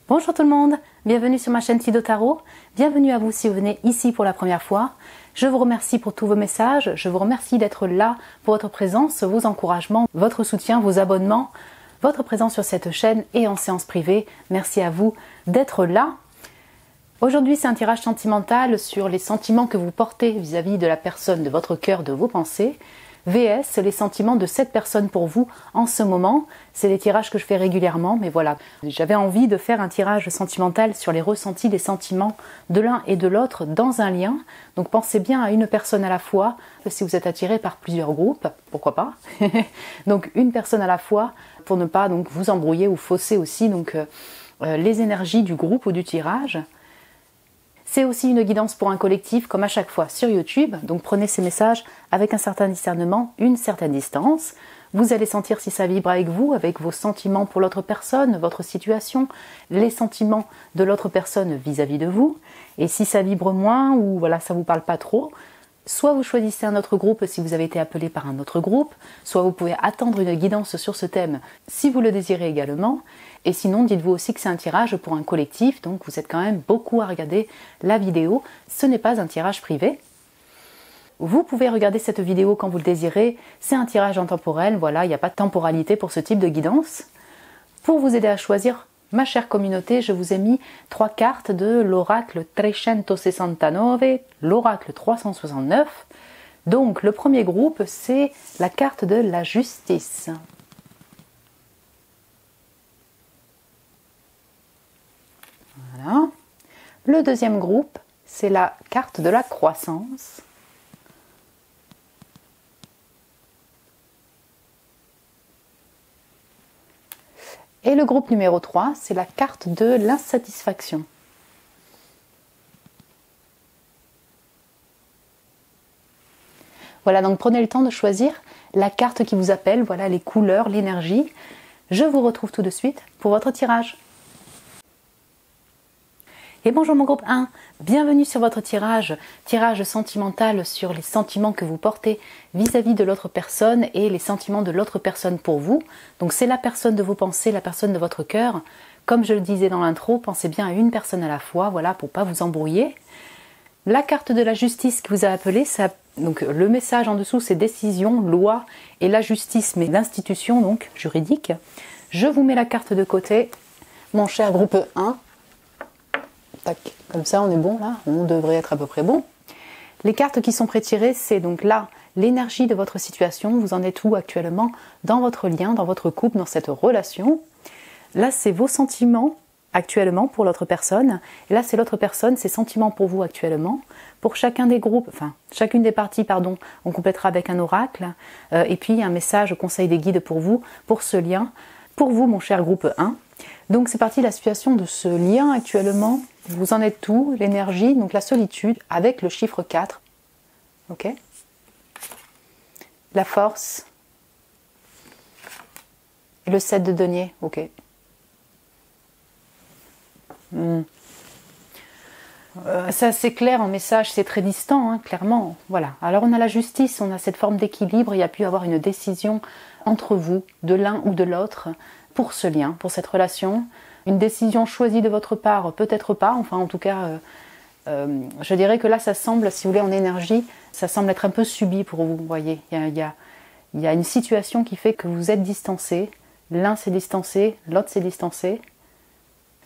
Bonjour tout le monde, bienvenue sur ma chaîne Sido Tarot, bienvenue à vous si vous venez ici pour la première fois. Je vous remercie pour tous vos messages, je vous remercie d'être là pour votre présence, vos encouragements, votre soutien, vos abonnements, votre présence sur cette chaîne et en séance privée. Merci à vous d'être là. Aujourd'hui c'est un tirage sentimental sur les sentiments que vous portez vis-à-vis de la personne, de votre cœur, de vos pensées. VS, les sentiments de cette personne pour vous en ce moment. C'est des tirages que je fais régulièrement, mais voilà. J'avais envie de faire un tirage sentimental sur les ressentis, les sentiments de l'un et de l'autre dans un lien. Donc pensez bien à une personne à la fois. Si vous êtes attiré par plusieurs groupes, pourquoi pas. Donc une personne à la fois pour ne pas donc vous embrouiller ou fausser aussi donc les énergies du groupe ou du tirage. C'est aussi une guidance pour un collectif comme à chaque fois sur YouTube, donc prenez ces messages avec un certain discernement, une certaine distance. Vous allez sentir si ça vibre avec vous, avec vos sentiments pour l'autre personne, votre situation, les sentiments de l'autre personne vis-à-vis de vous. Et si ça vibre moins ou voilà, ça vous parle pas trop, soit vous choisissez un autre groupe si vous avez été appelé par un autre groupe, soit vous pouvez attendre une guidance sur ce thème si vous le désirez également. Et sinon, dites-vous aussi que c'est un tirage pour un collectif, donc vous êtes quand même beaucoup à regarder la vidéo. Ce n'est pas un tirage privé. Vous pouvez regarder cette vidéo quand vous le désirez. C'est un tirage intemporel, voilà, il n'y a pas de temporalité pour ce type de guidance. Pour vous aider à choisir, ma chère communauté, je vous ai mis 3 cartes de l'oracle 369, l'oracle 369. Donc, le premier groupe, c'est la carte de la justice. Voilà. Le deuxième groupe, c'est la carte de la croissance. Et le groupe numéro 3, c'est la carte de l'insatisfaction. Voilà, donc prenez le temps de choisir la carte qui vous appelle, voilà les couleurs, l'énergie. Je vous retrouve tout de suite pour votre tirage. Et bonjour mon groupe 1, bienvenue sur votre tirage sentimental sur les sentiments que vous portez vis-à-vis de l'autre personne et les sentiments de l'autre personne pour vous. Donc c'est la personne de vos pensées, la personne de votre cœur. Comme je le disais dans l'intro, pensez bien à une personne à la fois, voilà, pour pas vous embrouiller. La carte de la justice qui vous a appelé, ça, donc le message en dessous c'est décision, loi et la justice, mais l'institution donc juridique. Je vous mets la carte de côté, mon cher groupe 1. Comme ça on est bon là, on devrait être à peu près bon. Les cartes qui sont prétirées, c'est donc là l'énergie de votre situation, vous en êtes où actuellement dans votre lien, dans votre couple, dans cette relation. Là c'est vos sentiments actuellement pour l'autre personne, et là c'est l'autre personne, ses sentiments pour vous actuellement. Pour chacun des groupes, enfin chacune des parties, pardon, on complétera avec un oracle, et puis un message, conseil des guides pour vous, pour ce lien, pour vous mon cher groupe 1. Donc c'est parti la situation de ce lien actuellement. Vous en êtes où? L'énergie, donc la solitude avec le chiffre 4. Ok? La force. Et le 7 de denier. Ok. C'est assez clair en message, c'est très distant, hein, clairement. Voilà. Alors on a la justice, on a cette forme d'équilibre, il y a pu y avoir une décision entre vous, de l'un ou de l'autre, pour ce lien, pour cette relation. Une décision choisie de votre part, peut-être pas, enfin en tout cas, je dirais que là ça semble, si vous voulez en énergie, ça semble être un peu subi pour vous, vous voyez. Il y a une situation qui fait que vous êtes distancés, l'un s'est distancé, l'autre s'est distancé.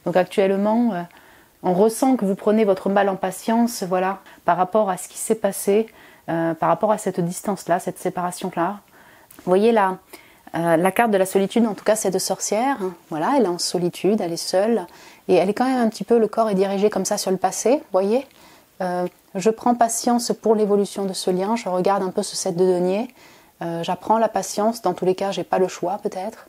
Donc actuellement, on ressent que vous prenez votre mal en patience, voilà, par rapport à ce qui s'est passé, par rapport à cette distance-là, cette séparation-là. Vous voyez là, la carte de la solitude, en tout cas, c'est de sorcière. Voilà, elle est en solitude, elle est seule. Et elle est quand même un petit peu, le corps est dirigé comme ça sur le passé, vous voyez. Je prends patience pour l'évolution de ce lien. Je regarde un peu ce 7 de denier. J'apprends la patience. Dans tous les cas, j'ai pas le choix peut-être.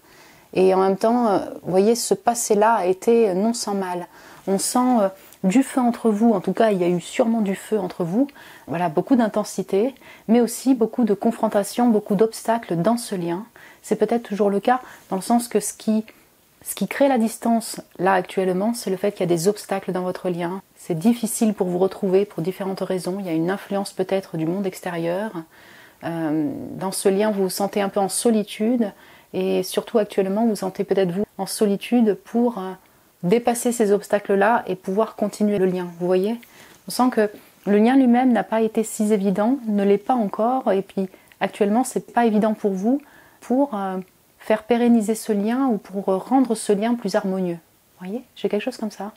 Et en même temps, vous voyez, ce passé-là a été non sans mal. On sent du feu entre vous. En tout cas, il y a eu sûrement du feu entre vous. Voilà, beaucoup d'intensité, mais aussi beaucoup de confrontation, beaucoup d'obstacles dans ce lien. C'est peut-être toujours le cas, dans le sens que ce qui crée la distance, là actuellement, c'est le fait qu'il y a des obstacles dans votre lien. C'est difficile pour vous retrouver pour différentes raisons. Il y a une influence peut-être du monde extérieur. Dans ce lien, vous vous sentez un peu en solitude. Et surtout actuellement, vous sentez peut-être vous en solitude pour dépasser ces obstacles-là et pouvoir continuer le lien. Vous voyez? On sent que le lien lui-même n'a pas été si évident, ne l'est pas encore, et puis actuellement c'est pas évident pour vous pour faire pérenniser ce lien ou pour rendre ce lien plus harmonieux. Vous voyez? J'ai quelque chose comme ça.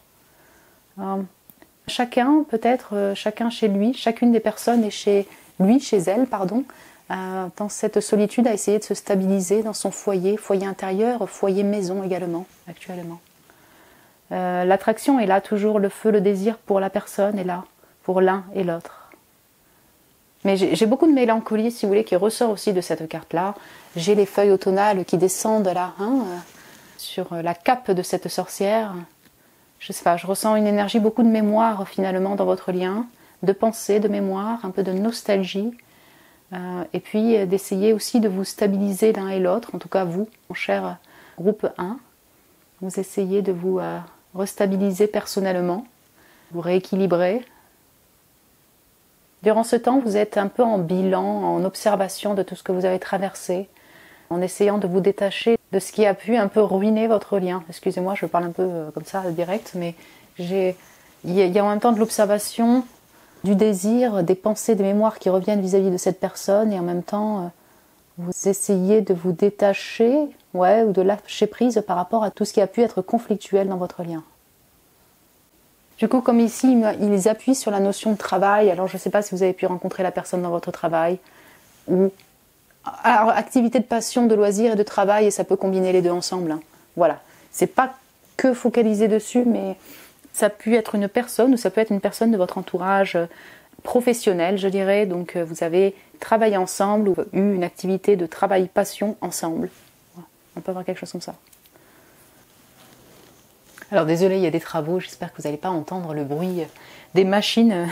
Chacun, peut-être, chacun chez lui, chacune des personnes est chez lui, chez elle, pardon, dans cette solitude, à essayer de se stabiliser dans son foyer, foyer intérieur, foyer maison également, actuellement. L'attraction est là, toujours le feu, le désir pour la personne est là, pour l'un et l'autre. Mais j'ai beaucoup de mélancolie, si vous voulez, qui ressort aussi de cette carte-là. J'ai les feuilles automnales qui descendent là, sur la cape de cette sorcière. Je sais pas, je ressens une énergie, beaucoup de mémoire finalement dans votre lien, de pensée, de mémoire, un peu de nostalgie. Et puis d'essayer aussi de vous stabiliser l'un et l'autre, en tout cas vous, mon cher groupe 1. Vous essayez de vous restabiliser personnellement, vous rééquilibrer. Durant ce temps, vous êtes un peu en bilan, en observation de tout ce que vous avez traversé, en essayant de vous détacher de ce qui a pu un peu ruiner votre lien. Excusez-moi, je parle un peu comme ça, direct, mais il y a en même temps de l'observation, du désir, des pensées, des mémoires qui reviennent vis-à-vis de cette personne, et en même temps, vous essayez de vous détacher, ou de lâcher prise par rapport à tout ce qui a pu être conflictuel dans votre lien. Du coup, comme ici, ils appuient sur la notion de travail. Alors, je ne sais pas si vous avez pu rencontrer la personne dans votre travail, ou alors, activité de passion, de loisir et de travail, et ça peut combiner les deux ensemble. Voilà. C'est pas que focaliser dessus, mais ça peut être une personne, ou ça peut être une personne de votre entourage professionnel, je dirais. Donc, vous avez travaillé ensemble, ou eu une activité de travail-passion ensemble. On peut avoir quelque chose comme ça. Alors désolé, il y a des travaux, j'espère que vous n'allez pas entendre le bruit des machines,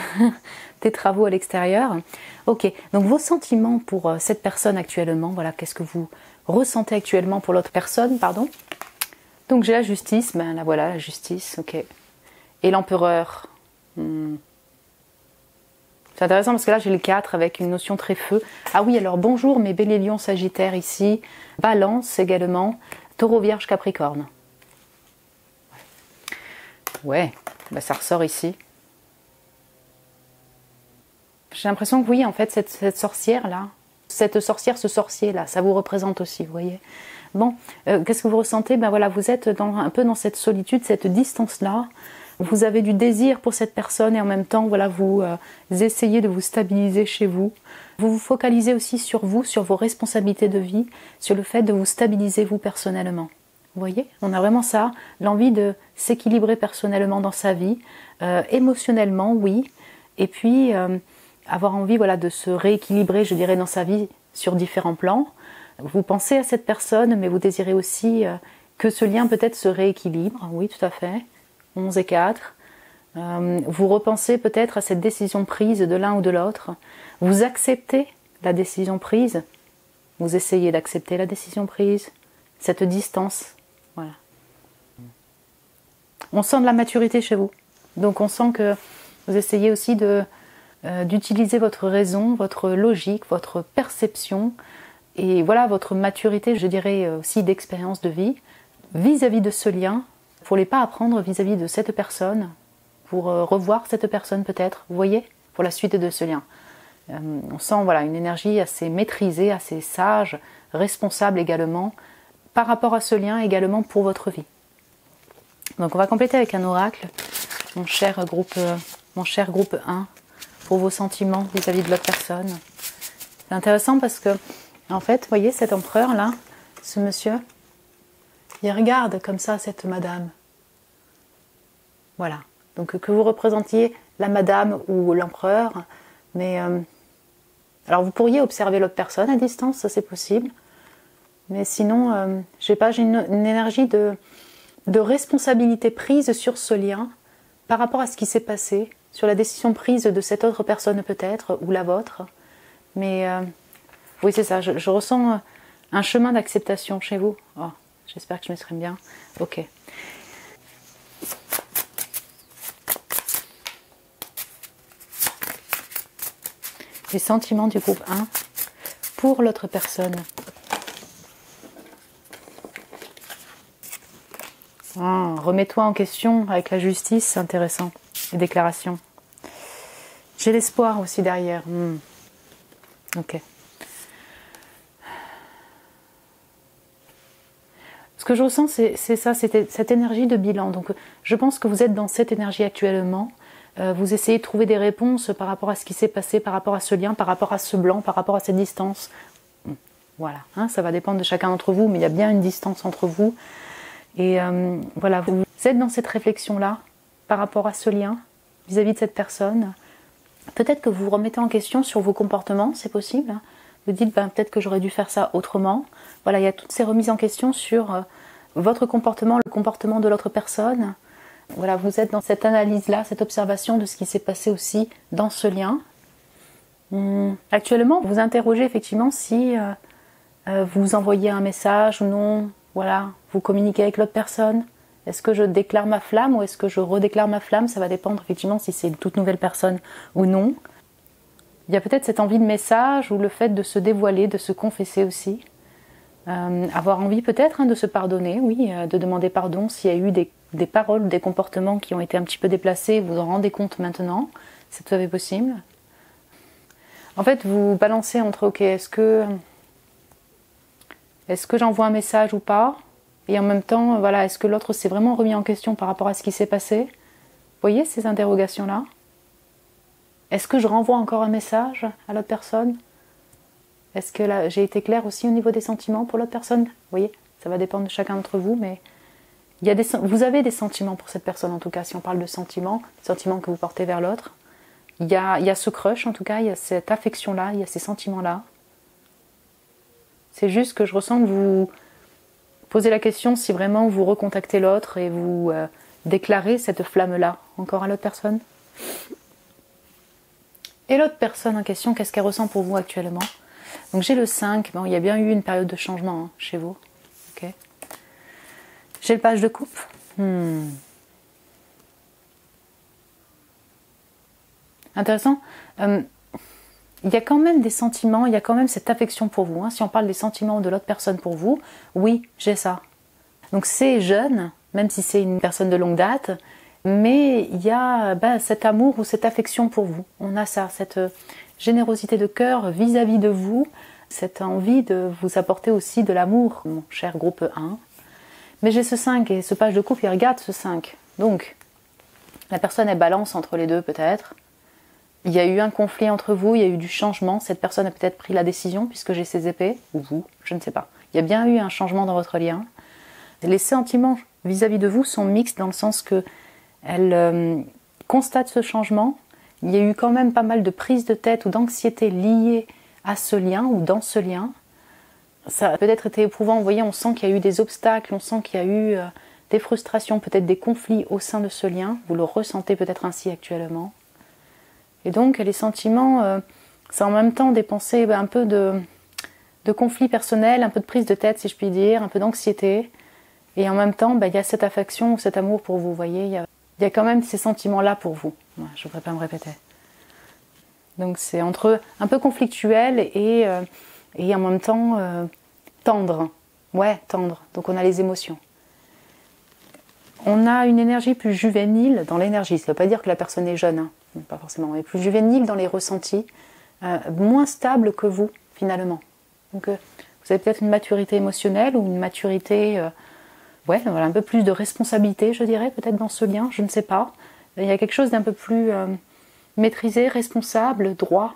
des travaux à l'extérieur. Ok, donc vos sentiments pour cette personne actuellement, voilà, qu'est-ce que vous ressentez actuellement pour l'autre personne, pardon. Donc j'ai la justice, ben là voilà, la justice, ok. Et l'empereur. C'est intéressant parce que là j'ai le 4 avec une notion très feu. Ah oui, alors bonjour mes béliers lions sagittaires ici, balance également, taureau vierge capricorne. Ouais, bah ça ressort ici. J'ai l'impression que oui, en fait, cette sorcière-là, cette sorcière, ce sorcier-là, ça vous représente aussi, vous voyez. Bon, qu'est-ce que vous ressentez? Ben voilà, vous êtes un peu dans cette solitude, cette distance-là. Vous avez du désir pour cette personne et en même temps, voilà, vous essayez de vous stabiliser chez vous. Vous vous focalisez aussi sur vous, sur vos responsabilités de vie, sur le fait de vous stabiliser vous personnellement. Vous voyez, on a vraiment ça, l'envie de s'équilibrer personnellement dans sa vie, émotionnellement, oui, et puis avoir envie, voilà, de se rééquilibrer, je dirais, dans sa vie sur différents plans. Vous pensez à cette personne, mais vous désirez aussi que ce lien peut-être se rééquilibre, oui, tout à fait, 11 et 4. Vous repensez peut-être à cette décision prise de l'un ou de l'autre. Vous acceptez la décision prise, vous essayez d'accepter la décision prise, cette distance. Voilà. On sent de la maturité chez vous. Donc on sent que vous essayez aussi d'utiliser votre raison, votre logique, votre perception et voilà votre maturité, je dirais aussi d'expérience de vie vis-à-vis de ce lien. Il ne faut pas apprendre vis-à-vis de cette personne pour revoir cette personne peut-être, vous voyez, pour la suite de ce lien. On sent voilà, une énergie assez maîtrisée, assez sage, responsable également, par rapport à ce lien également pour votre vie. Donc on va compléter avec un oracle, mon cher groupe 1, pour vos sentiments vis-à-vis de l'autre personne. C'est intéressant parce que, en fait, vous voyez cet empereur là, ce monsieur, il regarde comme ça cette madame. Voilà. Donc que vous représentiez la madame ou l'empereur, mais alors vous pourriez observer l'autre personne à distance, ça c'est possible. Mais sinon, j'ai une énergie de responsabilité prise sur ce lien par rapport à ce qui s'est passé, sur la décision prise de cette autre personne peut-être, ou la vôtre. Mais oui, c'est ça, je ressens un chemin d'acceptation chez vous. Oh, j'espère que je m'exprime bien. Ok. Les sentiments du groupe 1 pour l'autre personne. Ah, remets-toi en question avec la justice, c'est intéressant. Les déclarations. J'ai l'espoir aussi derrière. Ok. Ce que je ressens, c'est ça, c'est cette énergie de bilan. Donc, je pense que vous êtes dans cette énergie actuellement. Vous essayez de trouver des réponses par rapport à ce qui s'est passé, par rapport à ce lien, par rapport à ce blanc, par rapport à cette distance. Voilà, hein, ça va dépendre de chacun d'entre vous, mais il y a bien une distance entre vous. Et voilà, vous êtes dans cette réflexion-là, par rapport à ce lien, vis-à-vis de cette personne. Peut-être que vous vous remettez en question sur vos comportements, c'est possible. Hein. Vous dites, peut-être que j'aurais dû faire ça autrement. Voilà, il y a toutes ces remises en question sur votre comportement, le comportement de l'autre personne. Voilà, vous êtes dans cette analyse-là, cette observation de ce qui s'est passé aussi dans ce lien. Actuellement, vous interrogez effectivement si vous envoyez un message ou non. Voilà, vous communiquez avec l'autre personne. Est-ce que je déclare ma flamme ou est-ce que je redéclare ma flamme? Ça va dépendre effectivement si c'est une toute nouvelle personne ou non. Il y a peut-être cette envie de message ou le fait de se dévoiler, de se confesser aussi. Avoir envie peut-être de se pardonner, oui, de demander pardon s'il y a eu des paroles, des comportements qui ont été un petit peu déplacés, vous en rendez compte maintenant, c'est tout à fait possible. En fait, vous balancez entre, ok, est-ce que j'envoie un message ou pas? Et en même temps, voilà, est-ce que l'autre s'est vraiment remis en question par rapport à ce qui s'est passé? Vous voyez ces interrogations-là? Est-ce que je renvoie encore un message à l'autre personne? Est-ce que là, j'ai été claire aussi au niveau des sentiments pour l'autre personne? Vous voyez, ça va dépendre de chacun d'entre vous, mais vous avez des sentiments pour cette personne en tout cas, si on parle de sentiments que vous portez vers l'autre. Il y a ce crush en tout cas, il y a cette affection-là, il y a ces sentiments-là. C'est juste que je ressens que vous posez la question si vraiment vous recontactez l'autre et vous déclarez cette flamme-là encore à l'autre personne. Et l'autre personne en question, qu'est-ce qu'elle ressent pour vous actuellement? Donc j'ai le 5, bon, il y a bien eu une période de changement chez vous. Okay. J'ai le page de coupe. Intéressant. Il y a quand même des sentiments, il y a quand même cette affection pour vous. Si on parle des sentiments de l'autre personne pour vous, oui, j'ai ça. Donc c'est jeune, même si c'est une personne de longue date, mais il y a cet amour ou cette affection pour vous. On a ça, cette générosité de cœur vis-à-vis de vous, cette envie de vous apporter aussi de l'amour, mon cher groupe 1. Mais j'ai ce 5 et ce page de coupe, il regarde ce 5. Donc, la personne, elle balance entre les deux peut-être. Il y a eu un conflit entre vous, il y a eu du changement. Cette personne a peut-être pris la décision puisque j'ai ses épées, ou vous, je ne sais pas. Il y a bien eu un changement dans votre lien. Les sentiments vis-à-vis de vous sont mixtes dans le sens que elle constate ce changement. Il y a eu quand même pas mal de prises de tête ou d'anxiété liées à ce lien ou dans ce lien. Ça a peut-être été éprouvant, vous voyez, on sent qu'il y a eu des obstacles, on sent qu'il y a eu des frustrations, peut-être des conflits au sein de ce lien. Vous le ressentez peut-être ainsi actuellement. Et donc les sentiments, c'est en même temps des pensées un peu de conflit personnel, un peu de prise de tête si je puis dire, un peu d'anxiété. Et en même temps, il y a cette affection, cet amour pour vous, vous voyez, il y a quand même ces sentiments-là pour vous. Ouais, je ne voudrais pas me répéter. Donc c'est entre eux un peu conflictuel et en même temps tendre. Ouais, tendre. Donc on a les émotions. On a une énergie plus juvénile dans l'énergie. Ça ne veut pas dire que la personne est jeune, pas forcément, mais plus juvénile dans les ressentis, moins stable que vous finalement. Donc vous avez peut-être une maturité émotionnelle ou une maturité, un peu plus de responsabilité, je dirais, peut-être dans ce lien, je ne sais pas. Il y a quelque chose d'un peu plus maîtrisé, responsable, droit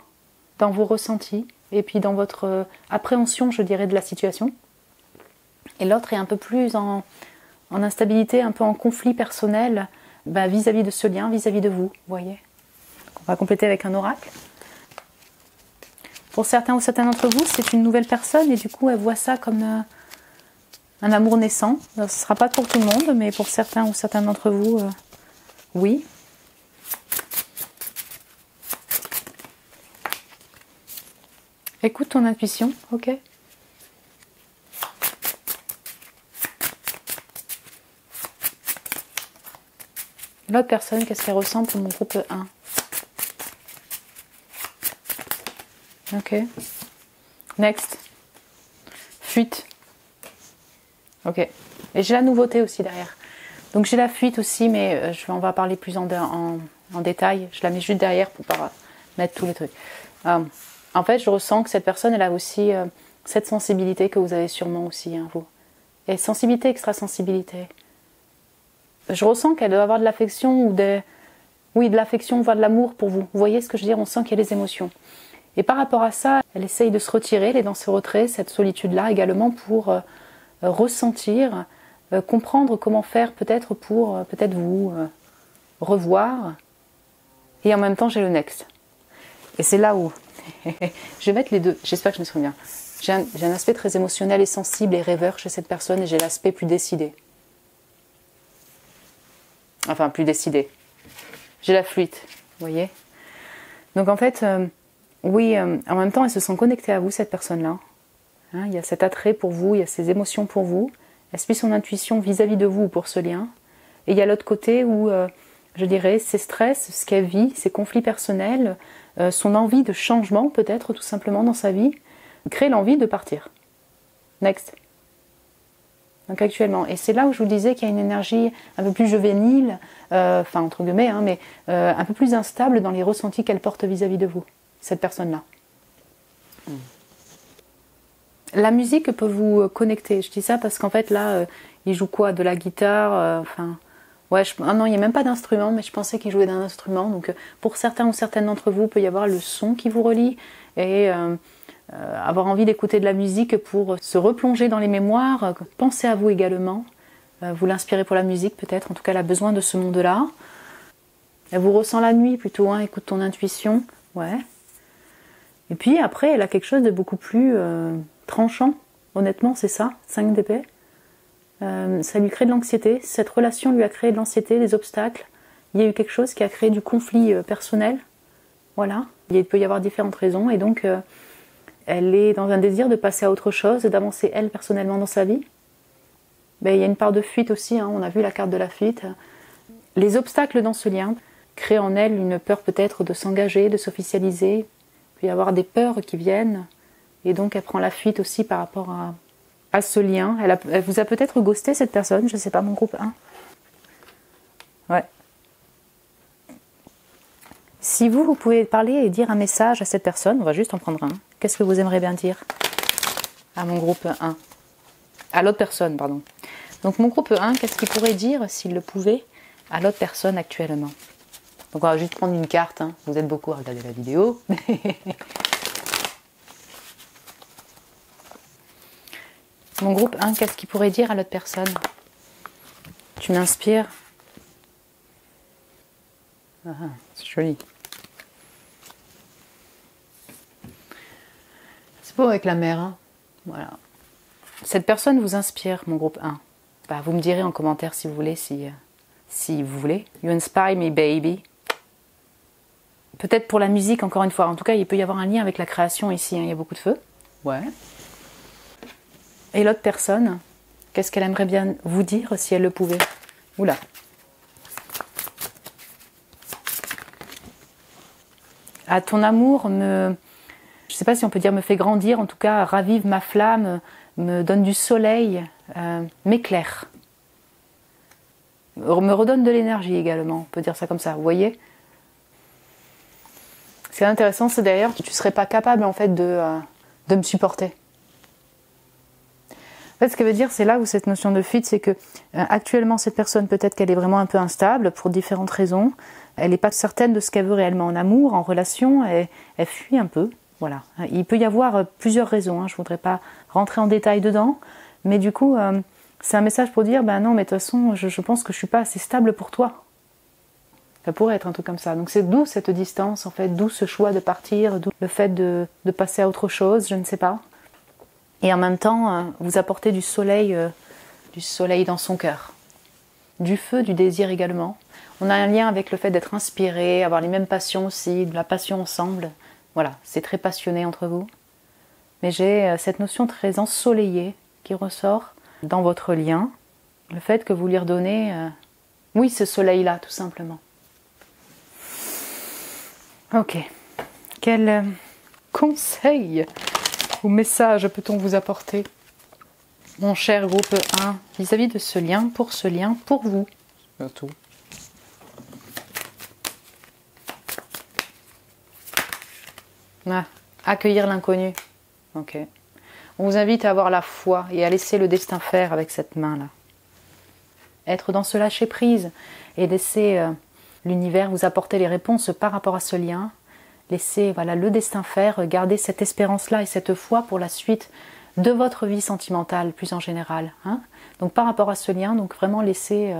dans vos ressentis et puis dans votre appréhension, je dirais, de la situation. Et l'autre est un peu plus en instabilité, un peu en conflit personnel vis-à-vis de ce lien, vis-à-vis de vous, vous voyez. Donc on va compléter avec un oracle. Pour certains ou certaines d'entre vous, c'est une nouvelle personne et du coup, elle voit ça comme un amour naissant. Ce ne sera pas pour tout le monde, mais pour certains ou certaines d'entre vous, oui. Écoute ton intuition, ok? L'autre personne, qu'est-ce qu'elle ressent pour mon groupe 1? Ok. Next. Fuite. Ok. Et j'ai la nouveauté aussi derrière. Donc j'ai la fuite aussi, mais on va parler plus en détail. Je la mets juste derrière pour pas mettre tous les trucs. En fait, je ressens que cette personne, elle a aussi cette sensibilité que vous avez sûrement aussi, hein, vous. Et sensibilité, extrasensibilité. Je ressens qu'elle doit avoir de l'affection ou de l'affection, voire de l'amour pour vous. Vous voyez ce que je veux dire? On sent qu'il y a des émotions. Et par rapport à ça, elle essaye de se retirer, elle est dans ce retrait, cette solitude-là également pour ressentir, comprendre comment faire peut-être pour peut-être vous revoir. Et en même temps, j'ai le next. Et c'est là où je vais mettre les deux. J'espère que je me souviens bien. J'ai un aspect très émotionnel et sensible et rêveur chez cette personne et j'ai l'aspect plus décidé. Enfin, plus décidé. J'ai la fuite, vous voyez? Donc en fait, oui, en même temps, elle se sent connectée à vous, cette personne-là. Hein, il y a cet attrait pour vous, il y a ces émotions pour vous. Elle suit son intuition vis-à-vis de vous pour ce lien. Et il y a l'autre côté où, je dirais, ses stress, ce qu'elle vit, ses conflits personnels, son envie de changement peut-être tout simplement dans sa vie, crée l'envie de partir. Next. Donc actuellement. Et c'est là où je vous disais qu'il y a une énergie un peu plus juvénile, enfin entre guillemets, hein, mais un peu plus instable dans les ressentis qu'elle porte vis-à-vis de vous, cette personne-là. La musique peut vous connecter. Je dis ça parce qu'en fait là, il joue quoi? De la guitare, ouais, non, il n'y a même pas d'instrument, mais je pensais qu'il jouait d'un instrument. Donc pour certains ou certaines d'entre vous, il peut y avoir le son qui vous relie et avoir envie d'écouter de la musique pour se replonger dans les mémoires, penser à vous également, vous l'inspirer pour la musique peut-être, en tout cas elle a besoin de ce monde-là. Elle vous ressent la nuit plutôt, hein, écoute ton intuition, ouais. Et puis après elle a quelque chose de beaucoup plus tranchant, honnêtement c'est ça, 5 d'épée. Ça lui crée de l'anxiété, cette relation lui a créé de l'anxiété, des obstacles, il y a eu quelque chose qui a créé du conflit personnel, voilà. Il peut y avoir différentes raisons et donc elle est dans un désir de passer à autre chose, d'avancer elle personnellement dans sa vie. Ben, il y a une part de fuite aussi, hein, on a vu la carte de la fuite. Les obstacles dans ce lien créent en elle une peur peut-être de s'engager, de s'officialiser. Il peut y avoir des peurs qui viennent et donc elle prend la fuite aussi par rapport à ce lien. Elle vous a peut-être ghosté cette personne, je ne sais pas, mon groupe 1. Ouais. Si vous pouvez parler et dire un message à cette personne, on va juste en prendre un. Qu'est-ce que vous aimeriez bien dire à mon groupe 1? À l'autre personne, pardon. Donc mon groupe 1, qu'est-ce qu'il pourrait dire, s'il le pouvait, à l'autre personne actuellement? Donc on va juste prendre une carte, hein. Vous êtes beaucoup à regarder la vidéo. Mon groupe 1, qu'est-ce qu'il pourrait dire à l'autre personne? Tu m'inspires. Ah, c'est joli. C'est beau avec la mer, hein. Voilà. Cette personne vous inspire, mon groupe 1. Bah, vous me direz en commentaire si vous voulez, si vous voulez. You inspire me, baby. Peut-être pour la musique, encore une fois. En tout cas, il peut y avoir un lien avec la création ici, hein. Il y a beaucoup de feu. Ouais. Et l'autre personne, qu'est-ce qu'elle aimerait bien vous dire si elle le pouvait? Oula. Ah, ton amour je ne sais pas si on peut dire me fait grandir, en tout cas ravive ma flamme, me donne du soleil, m'éclaire. Me redonne de l'énergie également, on peut dire ça comme ça, vous voyez? Ce qui est intéressant, c'est d'ailleurs que tu ne serais pas capable en fait de me supporter. En fait, ce que veut dire, c'est là où cette notion de fuite, c'est que actuellement, cette personne, peut-être qu'elle est vraiment un peu instable pour différentes raisons. Elle n'est pas certaine de ce qu'elle veut réellement en amour, en relation. Elle fuit un peu. Voilà. Il peut y avoir plusieurs raisons. Hein. Je ne voudrais pas rentrer en détail dedans. Mais du coup, c'est un message pour dire, ben non, mais de toute façon, je pense que je ne suis pas assez stable pour toi. Ça pourrait être un truc comme ça. Donc c'est d'où cette distance, en fait, d'où ce choix de partir, d'où le fait de passer à autre chose, je ne sais pas. Et en même temps, vous apportez du soleil dans son cœur. Du feu, du désir également. On a un lien avec le fait d'être inspiré, avoir les mêmes passions aussi, de la passion ensemble. Voilà, c'est très passionné entre vous. Mais j'ai cette notion très ensoleillée qui ressort dans votre lien. Le fait que vous lui redonnez, oui, ce soleil-là, tout simplement. Ok. Quel conseil ou message peut-on vous apporter, mon cher groupe 1, vis-à-vis de ce lien, pour vous? surtout. Ah, accueillir l'inconnu. Ok. On vous invite à avoir la foi et à laisser le destin faire avec cette main-là. Être dans ce lâcher-prise et laisser l'univers vous apporter les réponses par rapport à ce lien. Laissez voilà, le destin faire, garder cette espérance-là et cette foi pour la suite de votre vie sentimentale plus en général. Hein. Donc par rapport à ce lien, donc vraiment laissez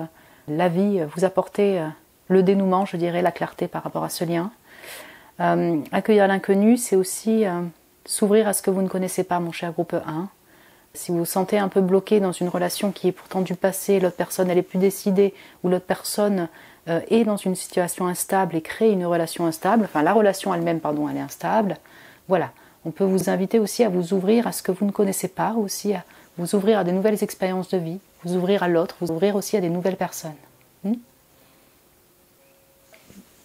la vie vous apporter le dénouement, je dirais, la clarté par rapport à ce lien. Accueillir l'inconnu, c'est aussi s'ouvrir à ce que vous ne connaissez pas, mon cher groupe 1. Si vous vous sentez un peu bloqué dans une relation qui est pourtant du passé, l'autre personne elle est plus décidée, ou l'autre personne est dans une situation instable et crée une relation instable, enfin la relation elle-même, pardon, elle est instable, voilà. On peut vous inviter aussi à vous ouvrir à ce que vous ne connaissez pas, aussi à vous ouvrir à des nouvelles expériences de vie, vous ouvrir à l'autre, vous ouvrir aussi à des nouvelles personnes.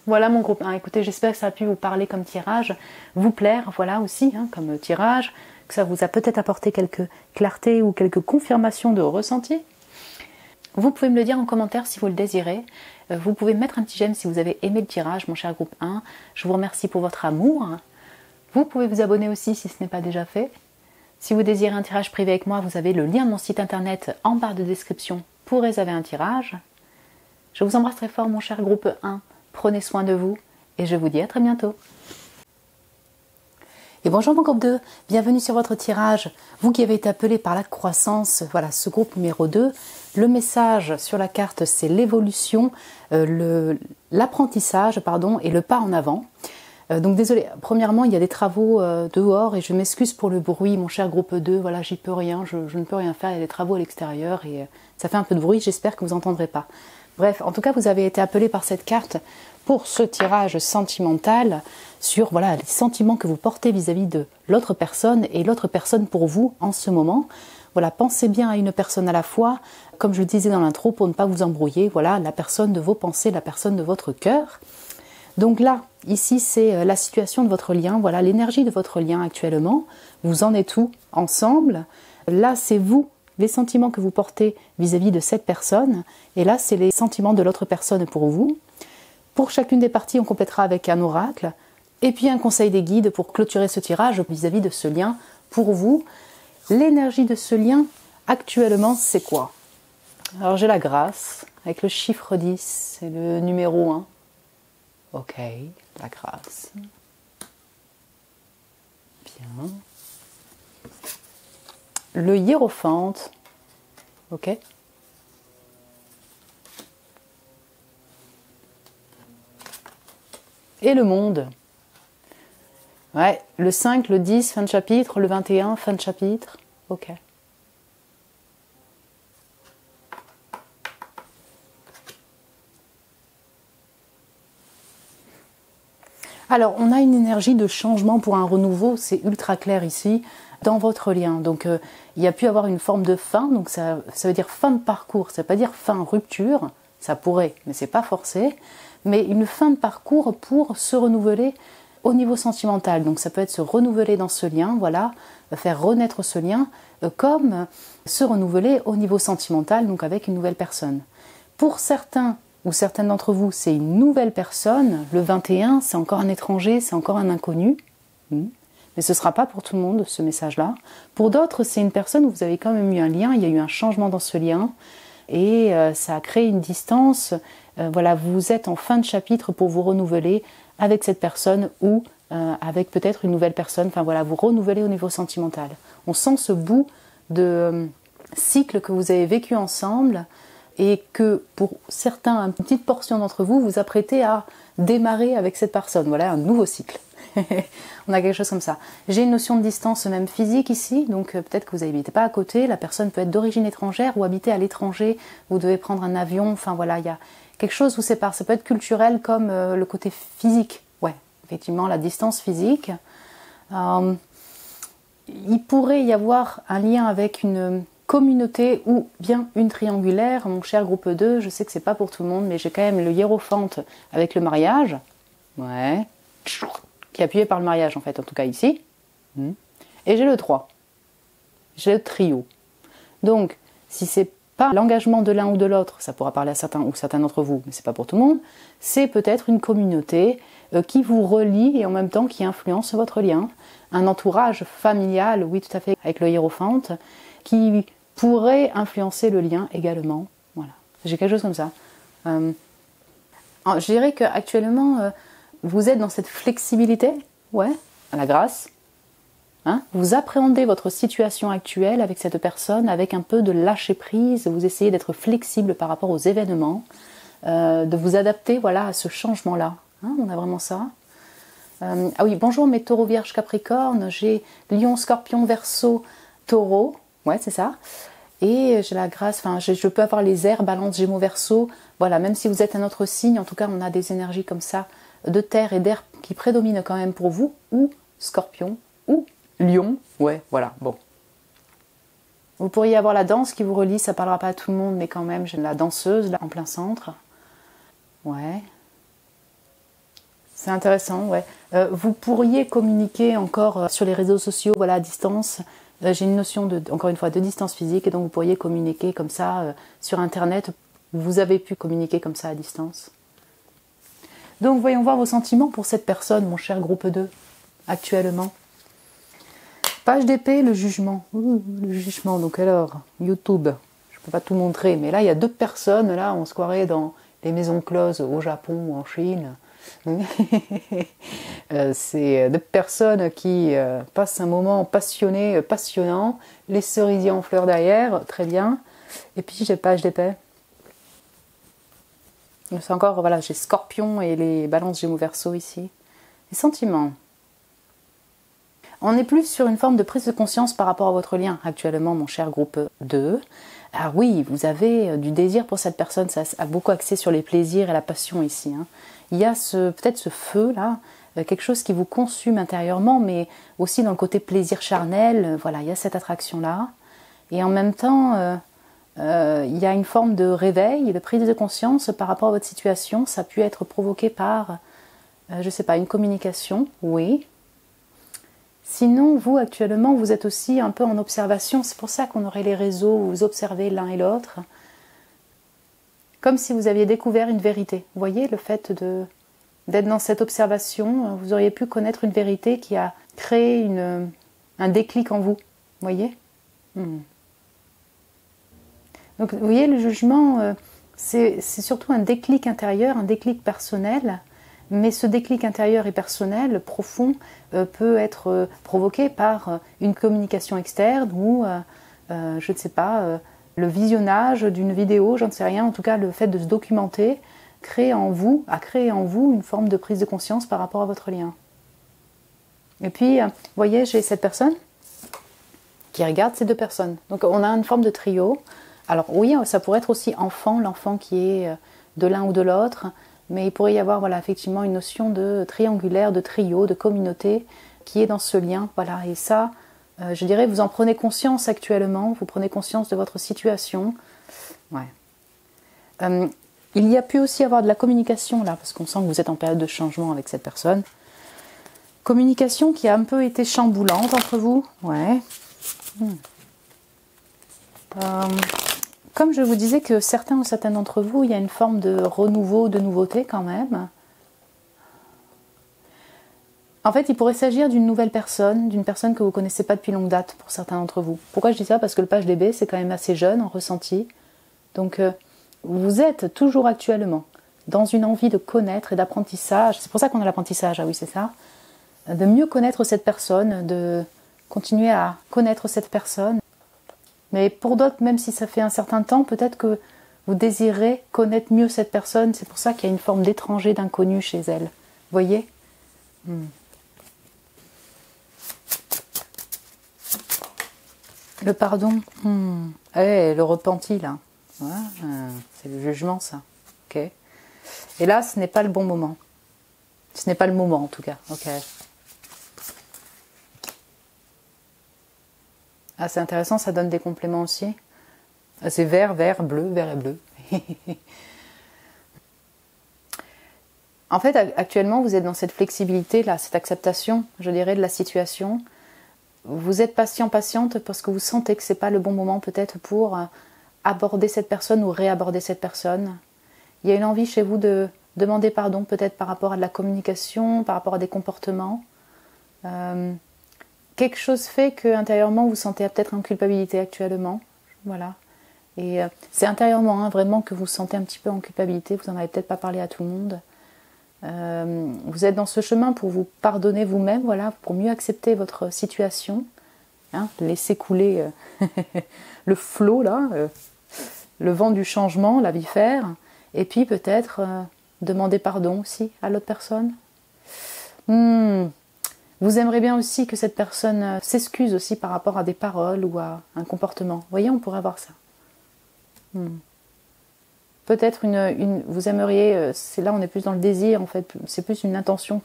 Voilà mon groupe 1, écoutez, j'espère que ça a pu vous parler comme tirage, vous plaire, voilà aussi, comme tirage, que ça vous a peut-être apporté quelques clartés ou quelques confirmations de ressenti. Vous pouvez me le dire en commentaire si vous le désirez. Vous pouvez mettre un petit j'aime si vous avez aimé le tirage, mon cher groupe 1. Je vous remercie pour votre amour. Vous pouvez vous abonner aussi si ce n'est pas déjà fait. Si vous désirez un tirage privé avec moi, vous avez le lien de mon site internet en barre de description pour réserver un tirage. Je vous embrasse très fort, mon cher groupe 1. Prenez soin de vous et je vous dis à très bientôt. Et bonjour mon groupe 2, bienvenue sur votre tirage. Vous qui avez été appelé par la croissance, voilà ce groupe numéro 2. Le message sur la carte c'est l'évolution, l'apprentissage et le pas en avant. Donc désolé, premièrement il y a des travaux dehors et je m'excuse pour le bruit mon cher groupe 2, voilà j'y peux rien, je ne peux rien faire, il y a des travaux à l'extérieur et ça fait un peu de bruit, j'espère que vous n'entendrez pas. Bref, en tout cas vous avez été appelé par cette carte pour ce tirage sentimental sur voilà, les sentiments que vous portez vis-à-vis de l'autre personne et l'autre personne pour vous en ce moment. Voilà, pensez bien à une personne à la fois, comme je le disais dans l'intro, pour ne pas vous embrouiller, voilà, la personne de vos pensées, la personne de votre cœur. Donc là, ici, c'est la situation de votre lien, voilà, l'énergie de votre lien actuellement. Vous en êtes où ensemble? Là, c'est vous, les sentiments que vous portez vis-à-vis de cette personne. Et là, c'est les sentiments de l'autre personne pour vous. Pour chacune des parties, on complétera avec un oracle. Et puis un conseil des guides pour clôturer ce tirage vis-à-vis de ce lien pour vous. L'énergie de ce lien, actuellement, c'est quoi? Alors j'ai la grâce, avec le chiffre 10 et le numéro 1. Ok, la grâce. Bien. Le hiérophante. Ok. Et le monde. Ouais, le 5, le 10, fin de chapitre, le 21, fin de chapitre. Ok. Alors, on a une énergie de changement pour un renouveau, c'est ultra clair ici, dans votre lien. Donc, il y a pu avoir une forme de fin, donc ça veut dire fin de parcours, ça ne veut pas dire fin rupture, ça pourrait, mais c'est pas forcé, mais une fin de parcours pour se renouveler au niveau sentimental. Donc ça peut être se renouveler dans ce lien, voilà, faire renaître ce lien, comme se renouveler au niveau sentimental, donc avec une nouvelle personne. Pour certains ou certaines d'entre vous, c'est une nouvelle personne. Le 21, c'est encore un étranger, c'est encore un inconnu. Mais ce ne sera pas pour tout le monde, ce message-là. Pour d'autres, c'est une personne où vous avez quand même eu un lien, il y a eu un changement dans ce lien, et ça a créé une distance. Voilà, vous êtes en fin de chapitre pour vous renouveler avec cette personne ou avec peut-être une nouvelle personne. Enfin voilà, vous renouvelez au niveau sentimental. On sent ce bout de cycle que vous avez vécu ensemble et que pour certains, une petite portion d'entre vous, vous apprêtez à démarrer avec cette personne. Voilà, un nouveau cycle. On a quelque chose comme ça. J'ai une notion de distance même physique ici, donc peut-être que vous n'habitez pas à côté, la personne peut être d'origine étrangère ou habiter à l'étranger, vous devez prendre un avion, enfin voilà, il y a quelque chose vous sépare. Ça peut être culturel comme le côté physique, ouais, effectivement, la distance physique. Il pourrait y avoir un lien avec une communauté ou bien une triangulaire. Mon cher groupe 2, je sais que c'est pas pour tout le monde, mais j'ai quand même le hiérophante avec le mariage, ouais, qui est appuyé par le mariage en fait, en tout cas ici. Et j'ai le 3, j'ai le trio. Donc, si c'est pas l'engagement de l'un ou de l'autre, ça pourra parler à certains ou certains d'entre vous, mais c'est pas pour tout le monde, c'est peut-être une communauté qui vous relie et en même temps qui influence votre lien. Un entourage familial, oui tout à fait, avec le hiérophante, qui pourrait influencer le lien également. Voilà, j'ai quelque chose comme ça. Je dirais qu'actuellement, vous êtes dans cette flexibilité, ouais, à la grâce. Hein, vous appréhendez votre situation actuelle avec cette personne, avec un peu de lâcher prise, vous essayez d'être flexible par rapport aux événements, de vous adapter voilà, à ce changement-là. Hein, on a vraiment ça. Ah oui, bonjour mes taureaux, vierges, capricorne, j'ai lion, scorpion, verseau, taureau, ouais c'est ça. Et j'ai la grâce, enfin je peux avoir les airs, balance, gémeaux, verseau, voilà, même si vous êtes un autre signe, en tout cas on a des énergies comme ça, de terre et d'air qui prédominent quand même pour vous, ou scorpion, ou lion, ouais, voilà, bon. Vous pourriez avoir la danse qui vous relie, ça parlera pas à tout le monde, mais quand même, j'ai la danseuse là en plein centre. Ouais. C'est intéressant, ouais. Vous pourriez communiquer encore sur les réseaux sociaux, voilà, à distance. J'ai une notion, encore une fois, de distance physique, et donc vous pourriez communiquer comme ça sur Internet. Vous avez pu communiquer comme ça à distance. Donc, voyons voir vos sentiments pour cette personne, mon cher groupe 2, actuellement. Page d'épée, le jugement. Le jugement, donc alors, YouTube. Je peux pas tout montrer, mais là, il y a 2 personnes, là, on se croirait dans les maisons closes au Japon ou en Chine. C'est 2 personnes qui passent un moment passionné, passionnant, les cerisiers en fleurs derrière, très bien. Et puis j'ai page d'épée. C'est encore, voilà, j'ai Scorpion et les balances Gémeaux Verseau ici. Les sentiments. On est plus sur une forme de prise de conscience par rapport à votre lien actuellement, mon cher groupe 2. Ah oui, vous avez du désir pour cette personne, ça a beaucoup axé sur les plaisirs et la passion ici. Hein. Il y a peut-être ce feu-là, quelque chose qui vous consume intérieurement, mais aussi dans le côté plaisir charnel, voilà, il y a cette attraction-là. Et en même temps, il y a une forme de réveil, de prise de conscience par rapport à votre situation. Ça a pu être provoqué par, je ne sais pas, une communication, oui. Sinon, vous, actuellement, vous êtes aussi un peu en observation. C'est pour ça qu'on aurait les réseaux où vous observez l'un et l'autre. Comme si vous aviez découvert une vérité. Vous voyez, le fait d'être dans cette observation, vous auriez pu connaître une vérité qui a créé un déclic en vous. Vous voyez ? Donc, vous voyez, le jugement, c'est surtout un déclic intérieur, un déclic personnel. Mais ce déclic intérieur et personnel, profond, peut être provoqué par une communication externe ou, je ne sais pas, le visionnage d'une vidéo, j'en sais rien. En tout cas, le fait de se documenter a créé en vous une forme de prise de conscience par rapport à votre lien. Et puis, vous voyez, j'ai cette personne qui regarde ces 2 personnes. Donc, on a une forme de trio. Alors oui, ça pourrait être aussi l'enfant qui est de l'un ou de l'autre. Mais il pourrait y avoir voilà, effectivement une notion de triangulaire, de trio, de communauté qui est dans ce lien. Voilà. Et ça, je dirais, vous en prenez conscience actuellement, vous prenez conscience de votre situation. Ouais. Il y a pu aussi avoir de la communication là, parce qu'on sent que vous êtes en période de changement avec cette personne. Communication qui a un peu été chamboulante entre vous. Ouais. Comme je vous disais que certains ou certaines d'entre vous, il y a une forme de renouveau, de nouveauté quand même. En fait, il pourrait s'agir d'une nouvelle personne, d'une personne que vous ne connaissez pas depuis longue date pour certains d'entre vous. Pourquoi je dis ça ? Parce que le page DB, c'est quand même assez jeune en ressenti. Donc, vous êtes toujours actuellement dans une envie de connaître et d'apprentissage. C'est pour ça qu'on a l'apprentissage, ah oui, c'est ça. De mieux connaître cette personne, de continuer à connaître cette personne. Mais pour d'autres, même si ça fait un certain temps, peut-être que vous désirez connaître mieux cette personne. C'est pour ça qu'il y a une forme d'étranger, d'inconnu chez elle. Vous voyez ? Le pardon. Le repenti, là. Ouais, c'est le jugement, ça. Ok. Et là, ce n'est pas le bon moment. Ce n'est pas le moment, en tout cas. Ok. Ah, c'est intéressant, ça donne des compléments aussi. Ah, c'est vert, vert, bleu, vert et bleu. En fait, actuellement, vous êtes dans cette flexibilité, là, cette acceptation, je dirais, de la situation. Vous êtes patient, patiente, parce que vous sentez que ce n'est pas le bon moment peut-être pour aborder cette personne ou réaborder cette personne. Il y a une envie chez vous de demander pardon, peut-être par rapport à de la communication, par rapport à des comportements. Quelque chose fait que intérieurement vous sentez peut-être en culpabilité actuellement. Voilà. Et c'est intérieurement hein, vraiment que vous sentez un petit peu en culpabilité. Vous n'en avez peut-être pas parlé à tout le monde. Vous êtes dans ce chemin pour vous pardonner vous-même, voilà, pour mieux accepter votre situation. Hein, laisser couler le flot là, le vent du changement, la vie faire, et puis peut-être demander pardon aussi à l'autre personne. Vous aimeriez bien aussi que cette personne s'excuse aussi par rapport à des paroles ou à un comportement. Vous voyez, on pourrait avoir ça. Peut-être vous aimeriez, c'est là on est plus dans le désir en fait, c'est plus une intention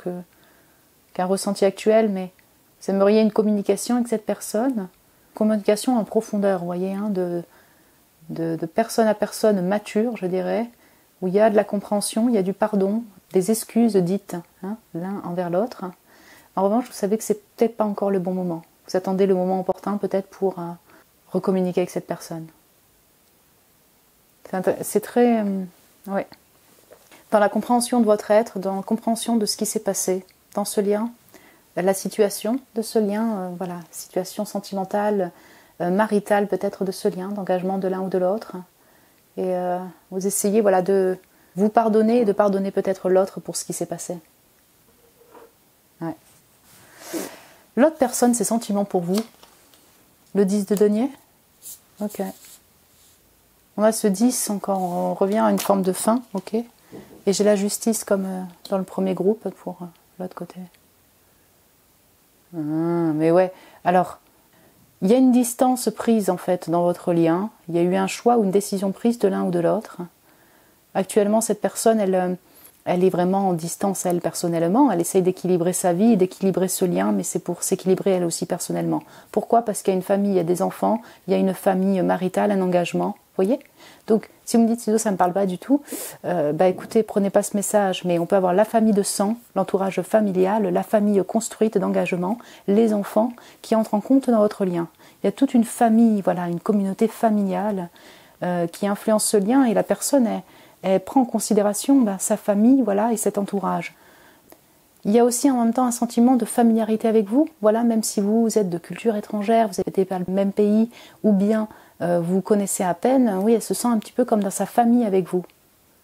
qu'un ressenti actuel, mais vous aimeriez une communication avec cette personne, communication en profondeur, vous voyez, hein, de personne à personne mature, je dirais, où il y a de la compréhension, il y a du pardon, des excuses dites hein, l'un envers l'autre. En revanche, vous savez que c'est peut-être pas encore le bon moment. Vous attendez le moment opportun peut-être pour recommuniquer avec cette personne. C'est très... ouais. Dans la compréhension de votre être, dans la compréhension de ce qui s'est passé dans ce lien, la situation de ce lien, voilà, situation sentimentale, maritale peut-être de ce lien, d'engagement de l'un ou de l'autre. Et vous essayez voilà, de vous pardonner et de pardonner peut-être l'autre pour ce qui s'est passé. Ouais. L'autre personne, ses sentiments pour vous. Le 10 de denier. Ok. On a ce 10 encore, on revient à une forme de fin, ok. Et j'ai la justice comme dans le premier groupe pour l'autre côté. Mais ouais, alors, il y a une distance prise en fait dans votre lien. Il y a eu un choix ou une décision prise de l'un ou de l'autre. Actuellement, cette personne, elle est vraiment en distance, elle, personnellement. Elle essaye d'équilibrer sa vie, d'équilibrer ce lien, mais c'est pour s'équilibrer elle aussi personnellement. Pourquoi ? Parce qu'il y a une famille, il y a des enfants, il y a une famille maritale, un engagement. Vous voyez ? Donc, si vous me dites, Sido, ça ne me parle pas du tout, écoutez, prenez pas ce message, mais on peut avoir la famille de sang, l'entourage familial, la famille construite d'engagement, les enfants qui entrent en compte dans votre lien. Il y a toute une famille, voilà, une communauté familiale qui influence ce lien et la personne, elle prend en considération sa famille, voilà, et cet entourage. Il y a aussi en même temps un sentiment de familiarité avec vous, voilà, même si vous êtes de culture étrangère, vous n'êtes pas le même pays, ou bien vous connaissez à peine, oui, elle se sent un petit peu comme dans sa famille avec vous.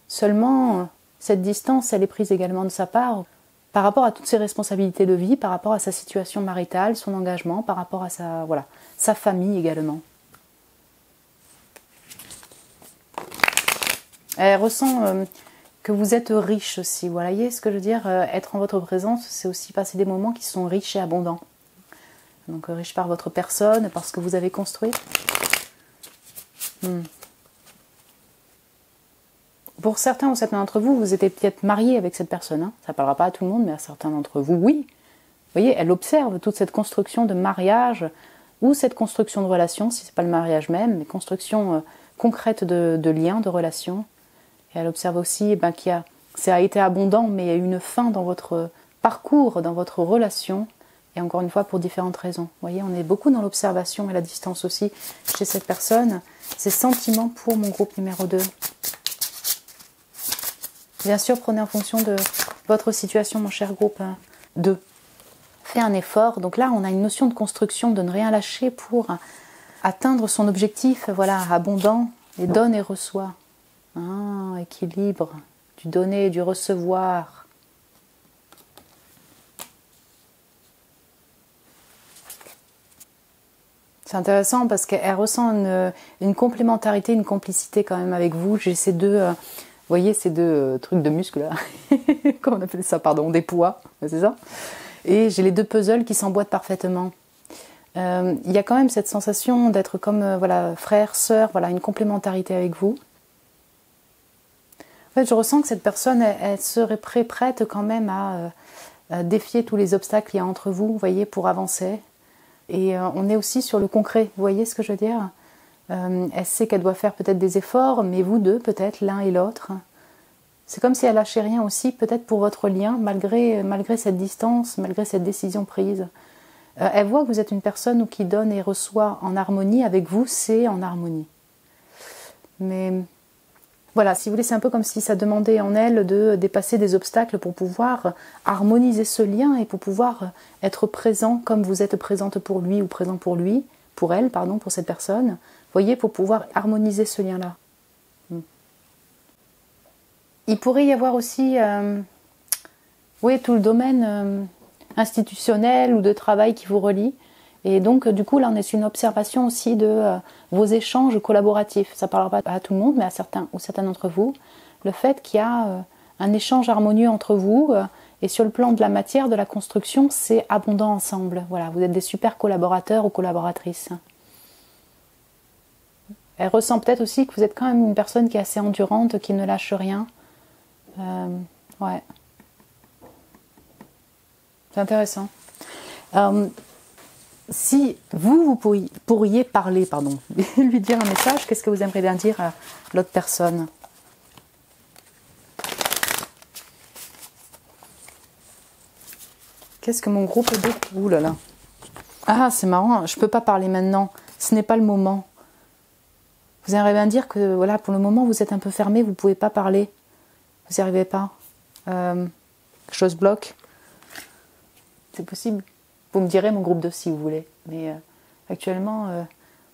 Seulement, cette distance, elle est prise également de sa part, par rapport à toutes ses responsabilités de vie, par rapport à sa situation maritale, son engagement, par rapport à sa famille également. Elle ressent que vous êtes riche aussi, vous voyez ce que je veux dire, être en votre présence, c'est aussi passer des moments qui sont riches et abondants. Donc riche par votre personne, par ce que vous avez construit. Pour certains ou certains d'entre vous, vous étiez peut-être mariés avec cette personne. Hein. Ça ne parlera pas à tout le monde, mais à certains d'entre vous, oui. Vous voyez, elle observe toute cette construction de mariage ou cette construction de relation, si ce n'est pas le mariage même, mais construction concrète de liens, de relations. Et elle observe aussi ça a été abondant, mais il y a eu une fin dans votre parcours, dans votre relation. Et encore une fois, pour différentes raisons. Vous voyez, on est beaucoup dans l'observation et la distance aussi chez cette personne. Ces sentiments pour mon groupe numéro 2. Bien sûr, prenez en fonction de votre situation, mon cher groupe 2. Faites un effort. Donc là, on a une notion de construction, de ne rien lâcher pour atteindre son objectif, voilà, abondant, et donne et reçoit. Équilibre, du donner et du recevoir. C'est intéressant parce qu'elle ressent une complémentarité, une complicité quand même avec vous. J'ai ces deux, vous voyez, ces deux trucs de muscles là. Comment on appelle ça, pardon, des poids, c'est ça. Et j'ai les deux puzzles qui s'emboîtent parfaitement. Il y a quand même cette sensation d'être comme frère, sœur, voilà, une complémentarité avec vous. En fait, je ressens que cette personne, elle serait prête quand même à défier tous les obstacles qu'il y a entre vous, voyez, pour avancer. Et on est aussi sur le concret, vous voyez ce que je veux dire ? Elle sait qu'elle doit faire peut-être des efforts, mais vous deux, peut-être, l'un et l'autre. C'est comme si elle lâchait rien aussi, peut-être pour votre lien, malgré cette distance, malgré cette décision prise. Elle voit que vous êtes une personne qui donne et reçoit en harmonie, avec vous, c'est en harmonie. Mais voilà, si vous voulez, c'est un peu comme si ça demandait en elle de dépasser des obstacles pour pouvoir harmoniser ce lien et pour pouvoir être présent comme vous êtes présente pour lui ou présent pour lui, pour elle, pardon, pour cette personne. Vous voyez, pour pouvoir harmoniser ce lien-là. Il pourrait y avoir aussi, oui, tout le domaine institutionnel ou de travail qui vous relie. Et donc, du coup, là, on est sur une observation aussi de vos échanges collaboratifs. Ça ne parlera pas à tout le monde, mais à certains ou certains d'entre vous. Le fait qu'il y a un échange harmonieux entre vous et sur le plan de la matière, de la construction, c'est abondant ensemble. Voilà, vous êtes des super collaborateurs ou collaboratrices. Elle ressent peut-être aussi que vous êtes quand même une personne qui est assez endurante, qui ne lâche rien. Ouais. C'est intéressant. Si vous pourriez parler, pardon, lui dire un message, qu'est-ce que vous aimeriez bien dire à l'autre personne? Qu'est-ce que mon groupe de... Ouh là là. Ah, c'est marrant, je ne peux pas parler maintenant. Ce n'est pas le moment. Vous aimeriez bien dire que, voilà, pour le moment, vous êtes un peu fermé, vous ne pouvez pas parler. Vous n'y arrivez pas. Quelque chose bloque. C'est possible. Vous me direz mon groupe de si vous voulez. Mais actuellement,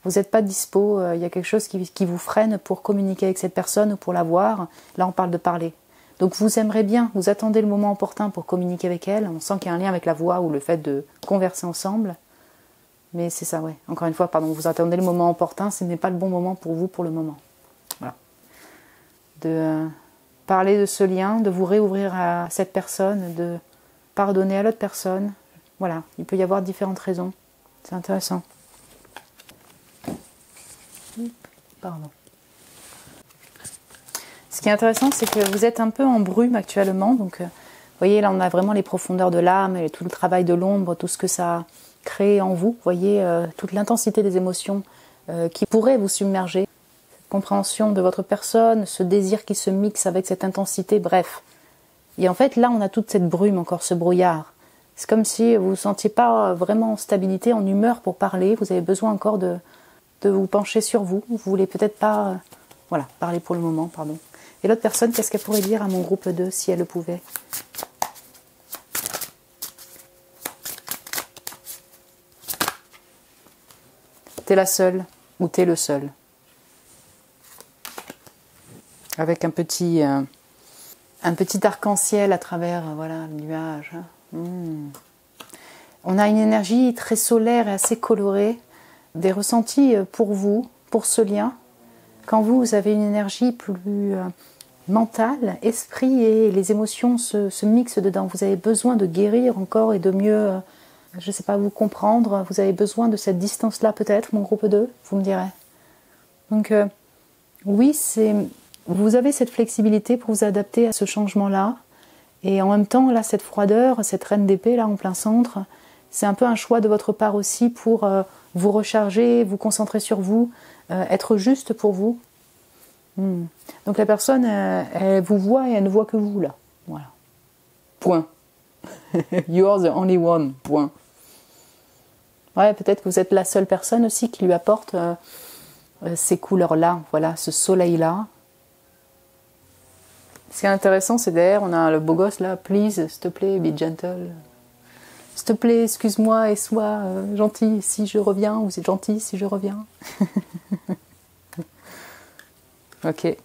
vous n'êtes pas dispo. Il y a quelque chose qui vous freine pour communiquer avec cette personne ou pour la voir. Là, on parle de parler. Donc vous aimerez bien, vous attendez le moment opportun pour communiquer avec elle. On sent qu'il y a un lien avec la voix ou le fait de converser ensemble. Mais c'est ça, ouais. Encore une fois, pardon, vous attendez le moment opportun. Ce n'est pas le bon moment pour vous pour le moment. Voilà. De parler de ce lien, de vous réouvrir à cette personne, de pardonner à l'autre personne. Voilà, il peut y avoir différentes raisons. C'est intéressant. Pardon. Ce qui est intéressant, c'est que vous êtes un peu en brume actuellement. Donc, vous voyez, là, on a vraiment les profondeurs de l'âme et tout le travail de l'ombre, tout ce que ça crée en vous. Vous voyez, toute l'intensité des émotions qui pourraient vous submerger. Cette compréhension de votre personne, ce désir qui se mixe avec cette intensité, bref. Et en fait, là, on a toute cette brume encore, ce brouillard. C'est comme si vous ne vous sentiez pas vraiment en stabilité, en humeur pour parler. Vous avez besoin encore de vous pencher sur vous. Vous voulez peut-être pas voilà, parler pour le moment, pardon. Et l'autre personne, qu'est-ce qu'elle pourrait dire à mon groupe 2 si elle le pouvait? T'es la seule ou t'es le seul? Avec un petit arc-en-ciel à travers voilà, le nuage. On a une énergie très solaire et assez colorée, des ressentis pour vous, pour ce lien. Quand vous avez une énergie plus mentale, esprit et les émotions se mixent dedans. Vous avez besoin de guérir encore et de mieux, je ne sais pas, vous comprendre. Vous avez besoin de cette distance-là peut-être, mon groupe 2, vous me direz. Donc oui, vous avez cette flexibilité pour vous adapter à ce changement-là. Et en même temps, là, cette froideur, cette reine d'épée, là, en plein centre, c'est un peu un choix de votre part aussi pour vous recharger, vous concentrer sur vous, être juste pour vous. Donc la personne, elle vous voit et elle ne voit que vous, là. Voilà. Point. You are the only one. Point. Ouais, peut-être que vous êtes la seule personne aussi qui lui apporte ces couleurs-là, voilà, ce soleil-là. Ce qui est intéressant, c'est derrière, on a le beau gosse là, please, s'il te plaît, be gentle. S'il te plaît, excuse-moi et sois gentil si je reviens, ou c'est gentil si je reviens. Ok.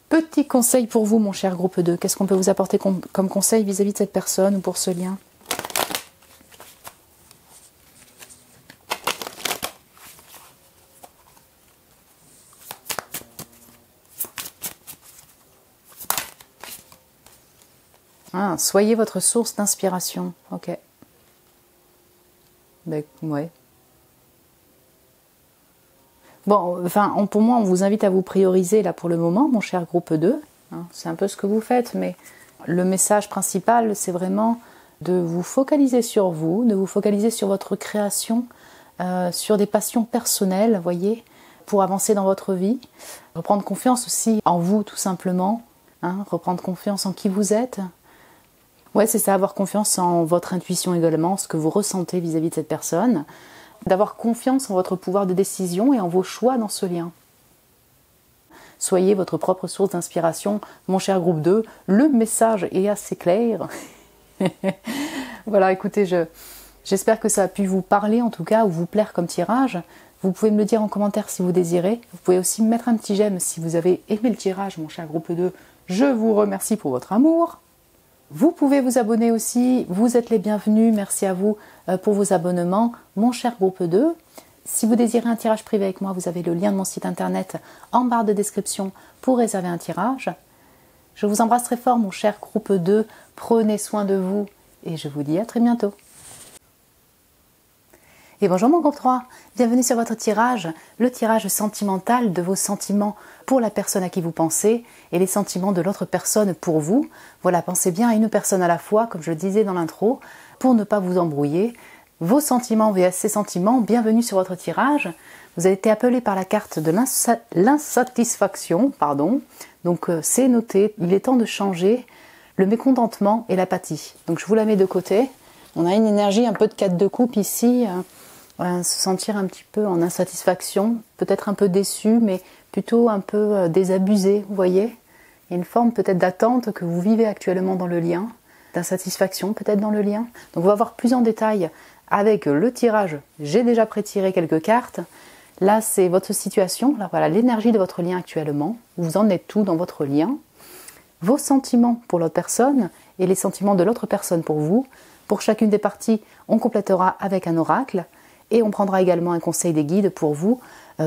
Petit conseil pour vous, mon cher groupe 2. Qu'est-ce qu'on peut vous apporter comme conseil vis-à-vis de cette personne ou pour ce lien? Ah, soyez votre source d'inspiration. Ok. Ben, ouais. Bon, enfin, pour moi, on vous invite à vous prioriser là pour le moment, mon cher groupe 2. Hein, c'est un peu ce que vous faites, mais le message principal, c'est vraiment de vous focaliser sur vous, de vous focaliser sur votre création, sur des passions personnelles, vous voyez, pour avancer dans votre vie. Reprendre confiance aussi en vous, tout simplement. Hein, reprendre confiance en qui vous êtes. Ouais, c'est ça, avoir confiance en votre intuition également, ce que vous ressentez vis-à-vis de cette personne. D'avoir confiance en votre pouvoir de décision et en vos choix dans ce lien. soyez votre propre source d'inspiration. Mon cher groupe 2, le message est assez clair. Voilà, écoutez, j'espère que ça a pu vous parler en tout cas, ou vous plaire comme tirage. Vous pouvez me le dire en commentaire si vous désirez. Vous pouvez aussi me mettre un petit j'aime si vous avez aimé le tirage, mon cher groupe 2. Je vous remercie pour votre amour. Vous pouvez vous abonner aussi, vous êtes les bienvenus, merci à vous pour vos abonnements, mon cher groupe 2. Si vous désirez un tirage privé avec moi, vous avez le lien de mon site internet en barre de description pour réserver un tirage. Je vous embrasse très fort, mon cher groupe 2, prenez soin de vous et je vous dis à très bientôt. Et bonjour mon groupe 3, bienvenue sur votre tirage, le tirage sentimental de vos sentiments pour la personne à qui vous pensez et les sentiments de l'autre personne pour vous. Voilà, pensez bien à une personne à la fois, comme je le disais dans l'intro, pour ne pas vous embrouiller. Vos sentiments vs ses sentiments, bienvenue sur votre tirage. Vous avez été appelé par la carte de l'insatisfaction, donc c'est noté, il est temps de changer le mécontentement et l'apathie. Donc je vous la mets de côté. On a une énergie un peu de 4 de coupe ici. Se sentir un petit peu en insatisfaction, peut-être un peu déçu, mais plutôt un peu désabusé, vous voyez. Il y a une forme peut-être d'attente que vous vivez actuellement dans le lien, d'insatisfaction peut-être dans le lien. Donc on va voir plus en détail avec le tirage. J'ai déjà pré-tiré quelques cartes. Là c'est votre situation, là voilà l'énergie de votre lien actuellement. Vous en êtes tout dans votre lien. Vos sentiments pour l'autre personne et les sentiments de l'autre personne pour vous. Pour chacune des parties, on complétera avec un oracle. Et on prendra également un conseil des guides pour vous,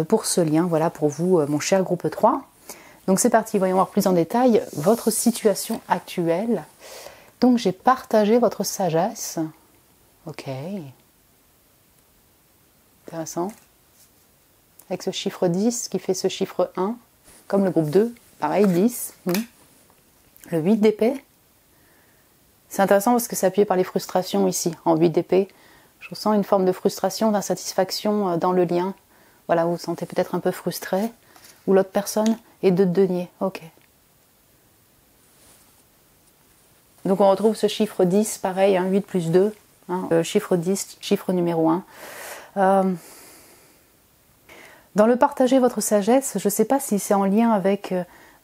pour ce lien, voilà, pour vous, mon cher groupe 3. Donc c'est parti, voyons voir plus en détail votre situation actuelle. Donc j'ai partagé votre sagesse. Ok. Intéressant. Avec ce chiffre 10 qui fait ce chiffre 1, comme le groupe 2, pareil, 10. Le 8 d'épée. C'est intéressant parce que c'est appuyé par les frustrations ici, en 8 d'épée. Je ressens une forme de frustration, d'insatisfaction dans le lien. Voilà, vous vous sentez peut-être un peu frustré. Ou l'autre personne est de denier. Ok. Donc on retrouve ce chiffre 10, pareil, 8 plus 2. Chiffre 10, chiffre numéro 1. Dans le partager votre sagesse, je ne sais pas si c'est en lien avec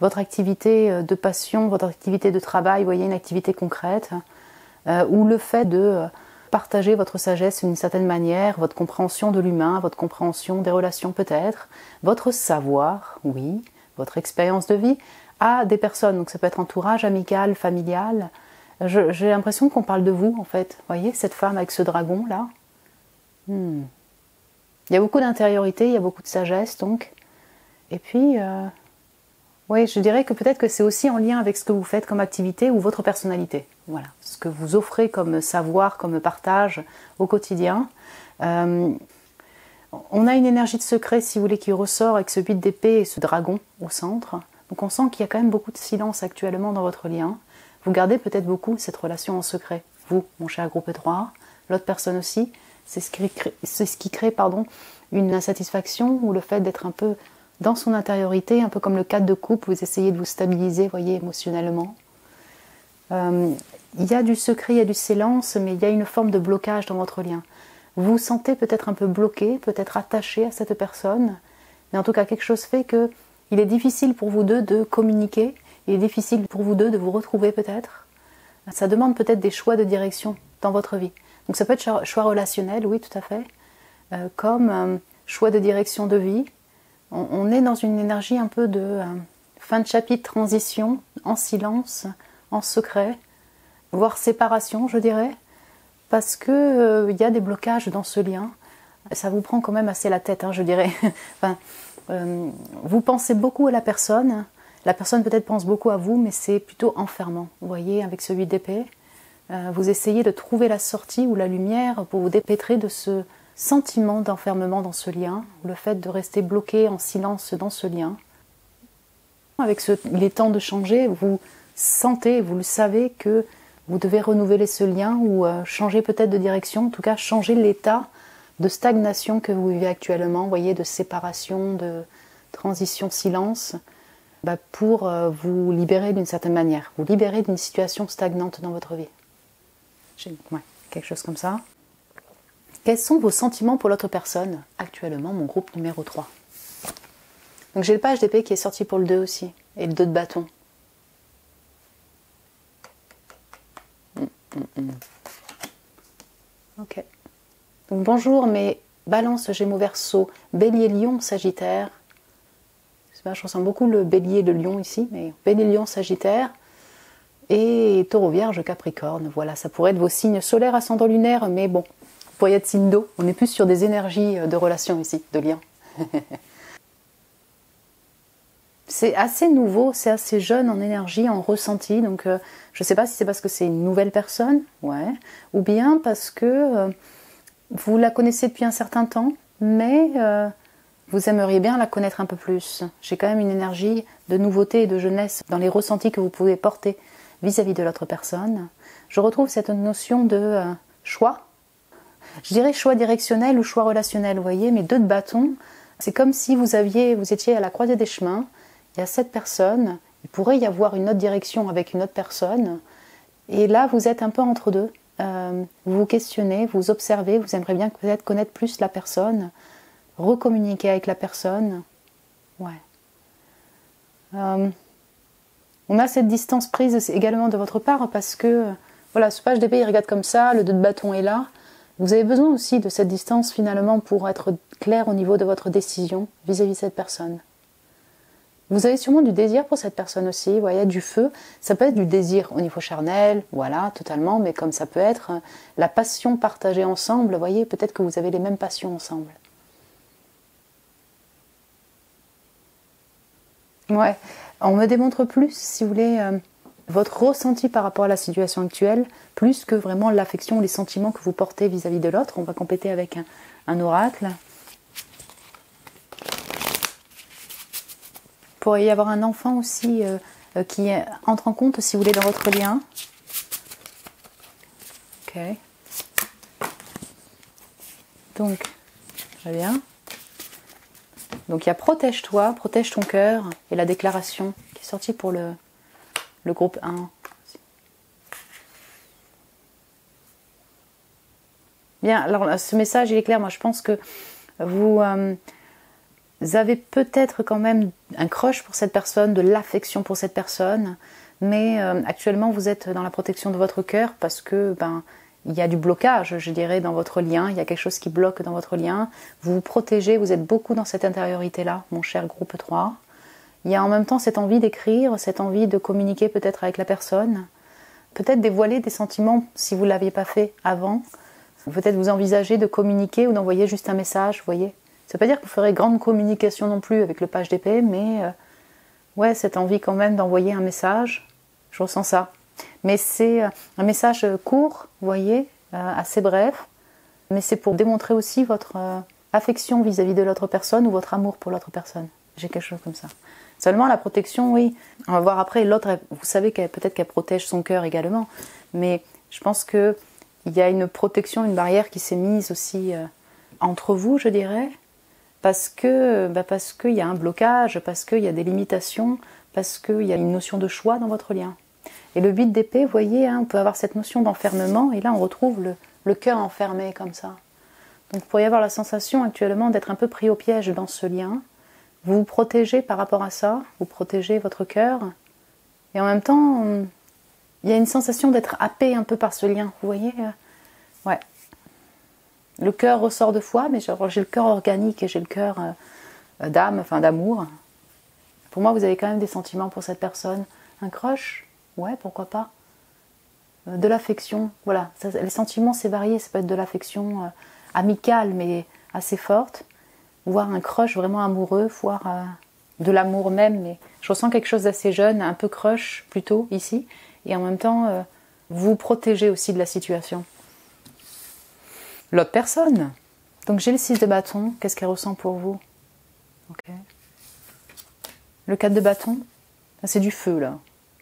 votre activité de passion, votre activité de travail, vous voyez, une activité concrète. Ou le fait de... partager votre sagesse d'une certaine manière, votre compréhension de l'humain, votre compréhension des relations peut-être, votre savoir, oui, votre expérience de vie à des personnes. Donc ça peut être entourage, amical, familial. J'ai l'impression qu'on parle de vous en fait. Vous voyez, cette femme avec ce dragon là. Il y a beaucoup d'intériorité, il y a beaucoup de sagesse donc. Et puis, oui, je dirais que peut-être que c'est aussi en lien avec ce que vous faites comme activité ou votre personnalité. Voilà, ce que vous offrez comme savoir, comme partage au quotidien. On a une énergie de secret, si vous voulez, qui ressort avec ce 8 d'épée et ce dragon au centre. Donc on sent qu'il y a quand même beaucoup de silence actuellement dans votre lien. Vous gardez peut-être beaucoup cette relation en secret. Vous, mon cher groupe 3, l'autre personne aussi. C'est ce qui crée une insatisfaction ou le fait d'être un peu dans son intériorité, un peu comme le 4 de coupe, vous essayez de vous stabiliser, voyez, émotionnellement. Il y a du secret, il y a du silence, mais il y a une forme de blocage dans votre lien. Vous vous sentez peut-être un peu bloqué, peut-être attaché à cette personne, mais en tout cas quelque chose fait que il est difficile pour vous deux de communiquer, il est difficile pour vous deux de vous retrouver peut-être. Ça demande peut-être des choix de direction dans votre vie. Donc ça peut être choix relationnel, oui tout à fait, comme choix de direction de vie. On est dans une énergie un peu de fin de chapitre, transition, en silence, en secret, voire séparation, je dirais, parce que y a des blocages dans ce lien. Ça vous prend quand même assez la tête, je dirais. Vous pensez beaucoup à la personne peut-être pense beaucoup à vous, mais c'est plutôt enfermant. Vous voyez, avec ce 8 d'épée, vous essayez de trouver la sortie ou la lumière pour vous dépêtrer de ce sentiment d'enfermement dans ce lien, ou le fait de rester bloqué en silence dans ce lien. Avec il est temps de changer, vous sentez, vous le savez que vous devez renouveler ce lien ou changer peut-être de direction, en tout cas changer l'état de stagnation que vous vivez actuellement, vous voyez, de séparation, de transition silence, pour vous libérer d'une certaine manière, vous libérer d'une situation stagnante dans votre vie. Ouais, quelque chose comme ça. Quels sont vos sentiments pour l'autre personne actuellement, mon groupe numéro 3? Donc j'ai le page d'épée qui est sorti pour le 2 aussi, et le 2 de bâton. Ok. Donc bonjour mes Balance, Gémeaux, Verseau, Bélier, Lion, Sagittaire. Je ressens beaucoup le Bélier, le Lion ici, mais Bélier, Lion, Sagittaire. Et Taureau, Vierge, Capricorne. Voilà, ça pourrait être vos signes solaires, ascendant lunaire, mais bon, vous pourriez être signe d'eau. On est plus sur des énergies de relations ici, de liens. C'est assez nouveau, c'est assez jeune en énergie, en ressenti. Donc, je ne sais pas si c'est parce que c'est une nouvelle personne, ouais, ou bien parce que vous la connaissez depuis un certain temps, mais vous aimeriez bien la connaître un peu plus. J'ai quand même une énergie de nouveauté et de jeunesse dans les ressentis que vous pouvez porter vis-à-vis de l'autre personne. Je retrouve cette notion de choix. Je dirais choix directionnel ou choix relationnel, vous voyez, mais 2 de bâton. C'est comme si vous étiez à la croisée des chemins. Il y a cette personne, il pourrait y avoir une autre direction avec une autre personne. Et là, vous êtes un peu entre deux. Vous vous questionnez, vous observez, vous aimeriez bien peut-être connaître plus la personne, recommuniquer avec la personne. Ouais. On a cette distance prise également de votre part parce que, voilà, ce page d'épée, il regarde comme ça, le 2 de bâton est là. Vous avez besoin aussi de cette distance finalement pour être clair au niveau de votre décision vis-à-vis de cette personne. Vous avez sûrement du désir pour cette personne aussi, vous voyez, du feu. Ça peut être du désir au niveau charnel, voilà, totalement, mais comme ça peut être la passion partagée ensemble, vous voyez, peut-être que vous avez les mêmes passions ensemble. Ouais, on me démontre plus, si vous voulez, votre ressenti par rapport à la situation actuelle, plus que vraiment l'affection, les sentiments que vous portez vis-à-vis de l'autre. On va compléter avec un oracle. Il pourrait y avoir un enfant aussi qui entre en compte, si vous voulez, dans votre lien. Ok. Donc, très bien. Donc il y a protège-toi, protège ton cœur et la déclaration qui est sortie pour le groupe 1. Bien, alors ce message il est clair, moi je pense que vous avez peut-être quand même un crush pour cette personne, de l'affection pour cette personne, mais actuellement vous êtes dans la protection de votre cœur parce que il y a du blocage, je dirais, dans votre lien, il y a quelque chose qui bloque dans votre lien, vous vous protégez, vous êtes beaucoup dans cette intériorité-là, mon cher groupe 3. Il y a en même temps cette envie d'écrire, cette envie de communiquer peut-être avec la personne, peut-être dévoiler des sentiments si vous ne l'aviez pas fait avant, peut-être vous envisagez de communiquer ou d'envoyer juste un message, vous voyez. Ça ne veut pas dire que vous ferez grande communication non plus avec le page d'épée, mais ouais, cette envie quand même d'envoyer un message, je ressens ça. Mais c'est un message court, vous voyez, assez bref, mais c'est pour démontrer aussi votre affection vis-à-vis de l'autre personne ou votre amour pour l'autre personne. J'ai quelque chose comme ça. Seulement la protection, oui, on va voir après, l'autre, vous savez peut-être qu'elle protège son cœur également, mais je pense qu'il y a une protection, une barrière qui s'est mise aussi entre vous, je dirais, parce qu'il y a un blocage, parce qu'il y a des limitations, parce qu'il y a une notion de choix dans votre lien. Et le 8 d'épée, vous voyez, on peut avoir cette notion d'enfermement, et là on retrouve le cœur enfermé comme ça. Donc vous pourriez avoir la sensation actuellement d'être un peu pris au piège dans ce lien. Vous vous protégez par rapport à ça, vous protégez votre cœur, et en même temps, il y a une sensation d'être happé un peu par ce lien, vous voyez. Ouais. Le cœur ressort de foi, mais j'ai le cœur organique et j'ai le cœur d'âme, enfin d'amour. Pour moi, vous avez quand même des sentiments pour cette personne. Un crush, ouais, pourquoi pas. De l'affection, voilà. Les sentiments, c'est varié, ça peut être de l'affection amicale, mais assez forte. Voire un crush vraiment amoureux, voire de l'amour même. Mais je ressens quelque chose d'assez jeune, un peu crush plutôt ici. Et en même temps, vous protégez aussi de la situation. L'autre personne. Donc j'ai le 6 de bâton. Qu'est-ce qu'elle ressent pour vous? Okay. Le 4 de bâton. C'est du feu là.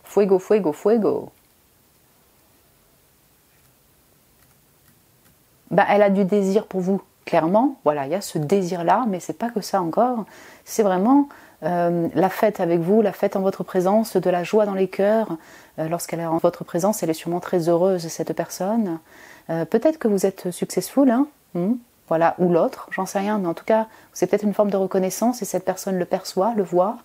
Fuego, fuego, fuego. Elle a du désir pour vous. Clairement, voilà, il y a ce désir-là, mais c'est pas que ça encore. C'est vraiment la fête avec vous, la fête en votre présence, de la joie dans les cœurs. Lorsqu'elle est en votre présence, elle est sûrement très heureuse, cette personne. Peut-être que vous êtes successful, hein, voilà, ou l'autre, j'en sais rien, mais en tout cas, c'est peut-être une forme de reconnaissance et cette personne le perçoit, le voit.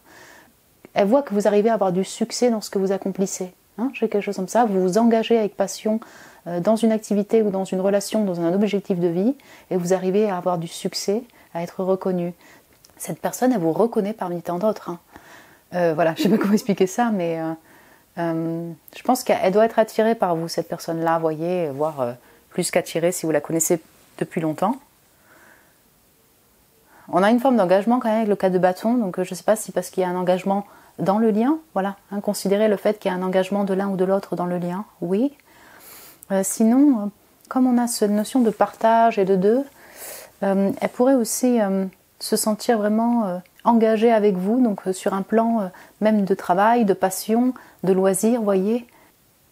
Elle voit que vous arrivez à avoir du succès dans ce que vous accomplissez. Hein, j'ai quelque chose comme ça, vous vous engagez avec passion dans une activité ou dans une relation, dans un objectif de vie, et vous arrivez à avoir du succès, à être reconnu. Cette personne, elle vous reconnaît parmi tant d'autres. Hein. Voilà, je ne sais pas comment expliquer ça, mais je pense qu'elle doit être attirée par vous, cette personne-là, voyez, voire plus qu'attirée si vous la connaissez depuis longtemps. On a une forme d'engagement quand même avec le 4 de bâton, donc je ne sais pas si parce qu'il y a un engagement dans le lien, voilà, hein, considérez le fait qu'il y a un engagement de l'un ou de l'autre dans le lien, oui. Sinon, comme on a cette notion de partage et de deux, elle pourrait aussi se sentir vraiment engagée avec vous, donc sur un plan même de travail, de passion, de loisir, voyez.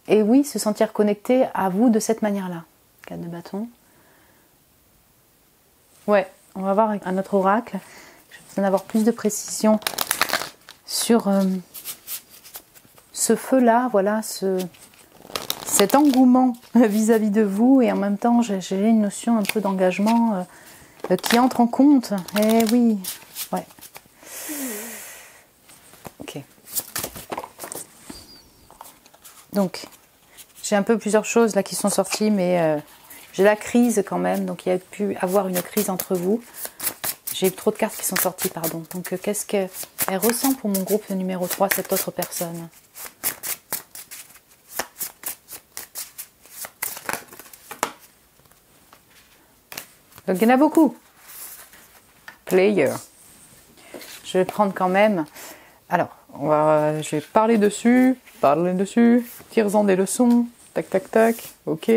Et oui, se sentir connecté à vous de cette manière-là. 4 de bâton. Ouais, on va voir un autre oracle. J'ai besoin d'avoir plus de précision sur ce feu-là, voilà, cet engouement vis-à-vis de vous, et en même temps j'ai une notion un peu d'engagement qui entre en compte. Eh oui, ouais. Ok. Donc, j'ai un peu plusieurs choses là qui sont sorties, mais j'ai la crise quand même, donc il y a pu avoir une crise entre vous. J'ai eu trop de cartes qui sont sorties, pardon. Donc, qu'est-ce qu'elle ressent pour mon groupe numéro 3, cette autre personne ? Donc, il y en a beaucoup. Player. Je vais prendre quand même... Alors, je vais parler dessus. Tire-en des leçons. Tac, tac, tac. Ok.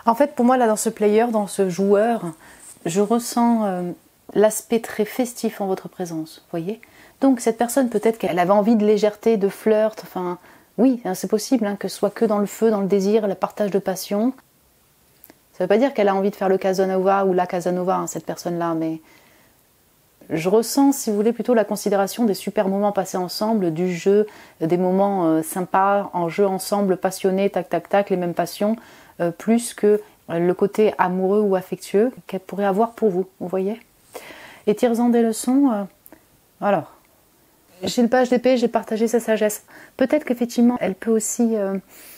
En fait, pour moi, là, dans ce player, dans ce joueur, je ressens l'aspect très festif en votre présence, voyez. Donc, cette personne, peut-être qu'elle avait envie de légèreté, de flirt, enfin, oui, hein, c'est possible, hein, que ce soit que dans le feu, dans le désir, le partage de passion. Ça ne veut pas dire qu'elle a envie de faire le Casanova ou la Casanova, hein, cette personne-là, mais je ressens, si vous voulez, plutôt la considération des super moments passés ensemble, du jeu, des moments sympas, en jeu ensemble, passionnés, tac, tac, tac, les mêmes passions, plus que le côté amoureux ou affectueux qu'elle pourrait avoir pour vous, vous voyez. Et tire-en des leçons, alors, j'ai le page d'épée, j'ai partagé sa sagesse. Peut-être qu'effectivement, elle peut aussi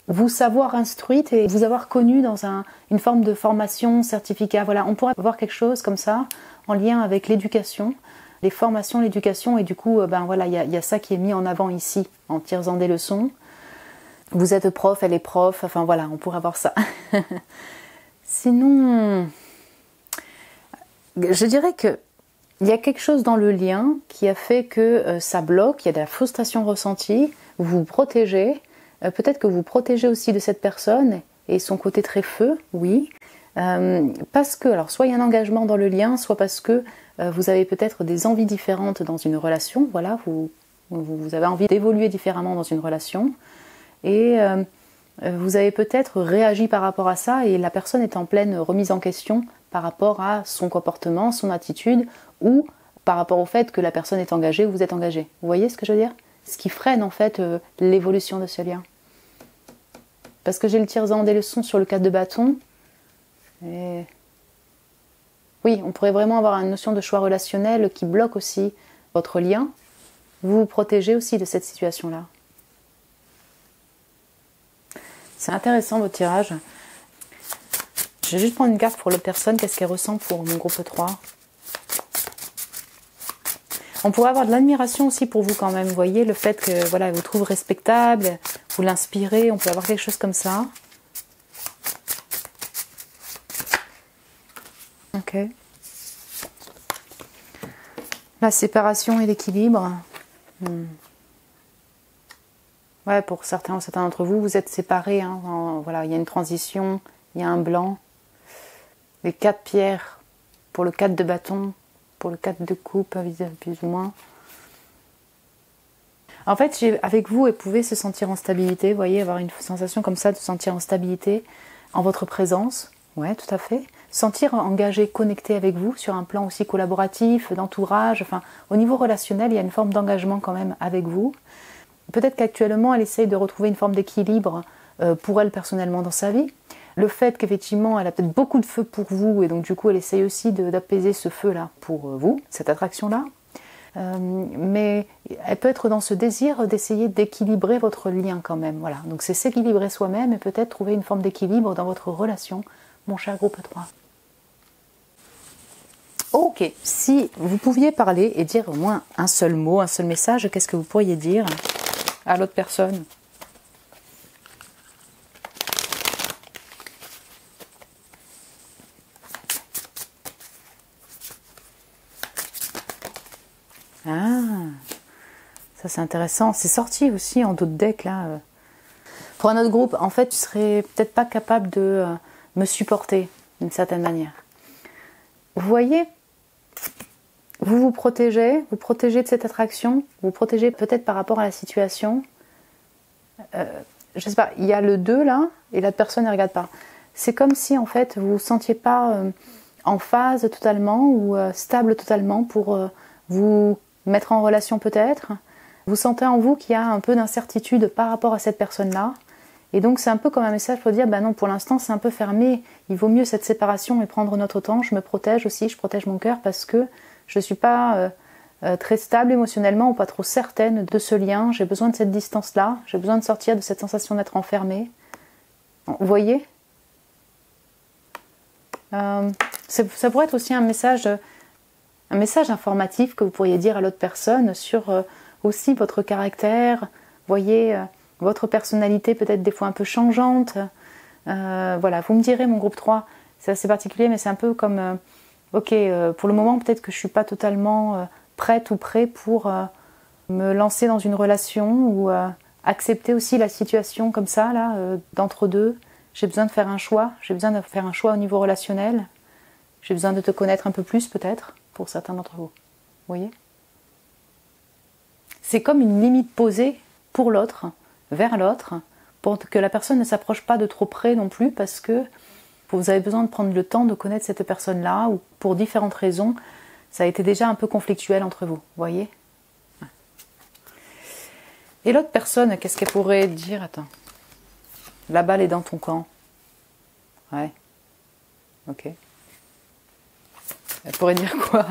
vous savoir instruite et vous avoir connu dans une forme de formation, certificat. Voilà, on pourrait avoir quelque chose comme ça, en lien avec l'éducation, les formations, l'éducation, et du coup, ben voilà, il y a ça qui est mis en avant ici, en tirant des leçons. Vous êtes prof, elle est prof, enfin voilà, on pourrait avoir ça. Sinon, je dirais que il y a quelque chose dans le lien qui a fait que ça bloque, il y a de la frustration ressentie, vous vous protégez, peut-être que vous protégez aussi de cette personne et son côté très feu, oui, parce que, alors soit il y a un engagement dans le lien, soit parce que vous avez peut-être des envies différentes dans une relation, voilà, vous avez envie d'évoluer différemment dans une relation, et vous avez peut-être réagi par rapport à ça, et la personne est en pleine remise en question par rapport à son comportement, son attitude, ou par rapport au fait que la personne est engagée ou vous êtes engagé. Vous voyez ce que je veux dire ? Ce qui freine en fait l'évolution de ce lien. Parce que j'ai le tir-en des leçons sur le 4 de bâton. Et... oui, on pourrait vraiment avoir une notion de choix relationnel qui bloque aussi votre lien. Vous vous protégez aussi de cette situation-là. C'est intéressant votre tirage. Je vais juste prendre une carte pour l'autre personne. Qu'est-ce qu'elle ressent pour mon groupe 3 ? On pourrait avoir de l'admiration aussi pour vous quand même. Vous voyez, le fait que voilà, elle vous trouve respectable, vous l'inspirez. On peut avoir quelque chose comme ça. Ok. La séparation et l'équilibre. Ouais, pour certains d'entre vous, vous êtes séparés. Hein, voilà, il y a une transition, il y a un blanc. Les 4 pierres pour le 4 de bâton, pour le 4 de coupe, plus ou moins. En fait, avec vous, elle pouvait se sentir en stabilité, vous voyez, avoir une sensation comme ça de se sentir en stabilité, en votre présence. Ouais, tout à fait. Sentir engagé, connecté avec vous sur un plan aussi collaboratif, d'entourage. Enfin, au niveau relationnel, il y a une forme d'engagement quand même avec vous. Peut-être qu'actuellement, elle essaye de retrouver une forme d'équilibre pour elle personnellement dans sa vie. le fait qu'effectivement elle a peut-être beaucoup de feu pour vous et donc du coup elle essaye aussi d'apaiser ce feu-là pour vous, cette attraction-là. Mais elle peut être dans ce désir d'essayer d'équilibrer votre lien quand même. Voilà. Donc c'est s'équilibrer soi-même et peut-être trouver une forme d'équilibre dans votre relation, mon cher groupe 3. Ok, si vous pouviez parler et dire au moins un seul mot, un seul message, qu'est-ce que vous pourriez dire à l'autre personne? Ah, ça c'est intéressant. C'est sorti aussi en d'autres decks là. Pour un autre groupe, en fait, tu serais peut-être pas capable de me supporter d'une certaine manière. Vous voyez, vous vous protégez de cette attraction, vous protégez peut-être par rapport à la situation. Je sais pas, il y a le 2 là, et l'autre personne ne regarde pas. C'est comme si en fait vous ne vous sentiez pas en phase totalement ou stable totalement pour vous mettre en relation peut-être. Vous sentez en vous qu'il y a un peu d'incertitude par rapport à cette personne-là. Et donc c'est un peu comme un message pour dire, bah non, pour l'instant c'est un peu fermé, il vaut mieux cette séparation et prendre notre temps. Je me protège aussi, je protège mon cœur parce que je ne suis pas très stable émotionnellement ou pas trop certaine de ce lien. J'ai besoin de cette distance-là, j'ai besoin de sortir de cette sensation d'être enfermée. Vous voyez, ça pourrait être aussi un message informatif que vous pourriez dire à l'autre personne sur aussi votre caractère, voyez, votre personnalité peut-être des fois un peu changeante. Voilà, vous me direz mon groupe 3, c'est assez particulier mais c'est un peu comme, ok, pour le moment peut-être que je ne suis pas totalement prête ou prêt pour me lancer dans une relation ou accepter aussi la situation comme ça, là, d'entre deux. J'ai besoin de faire un choix, au niveau relationnel. J'ai besoin de te connaître un peu plus peut-être, pour certains d'entre vous. Vous voyez ? C'est comme une limite posée pour l'autre, vers l'autre, pour que la personne ne s'approche pas de trop près non plus, parce que vous avez besoin de prendre le temps de connaître cette personne-là, ou pour différentes raisons, ça a été déjà un peu conflictuel entre vous, vous voyez ? Et l'autre personne, qu'est-ce qu'elle pourrait dire ? Attends. La balle est dans ton camp. Ouais. Ok. Elle pourrait dire quoi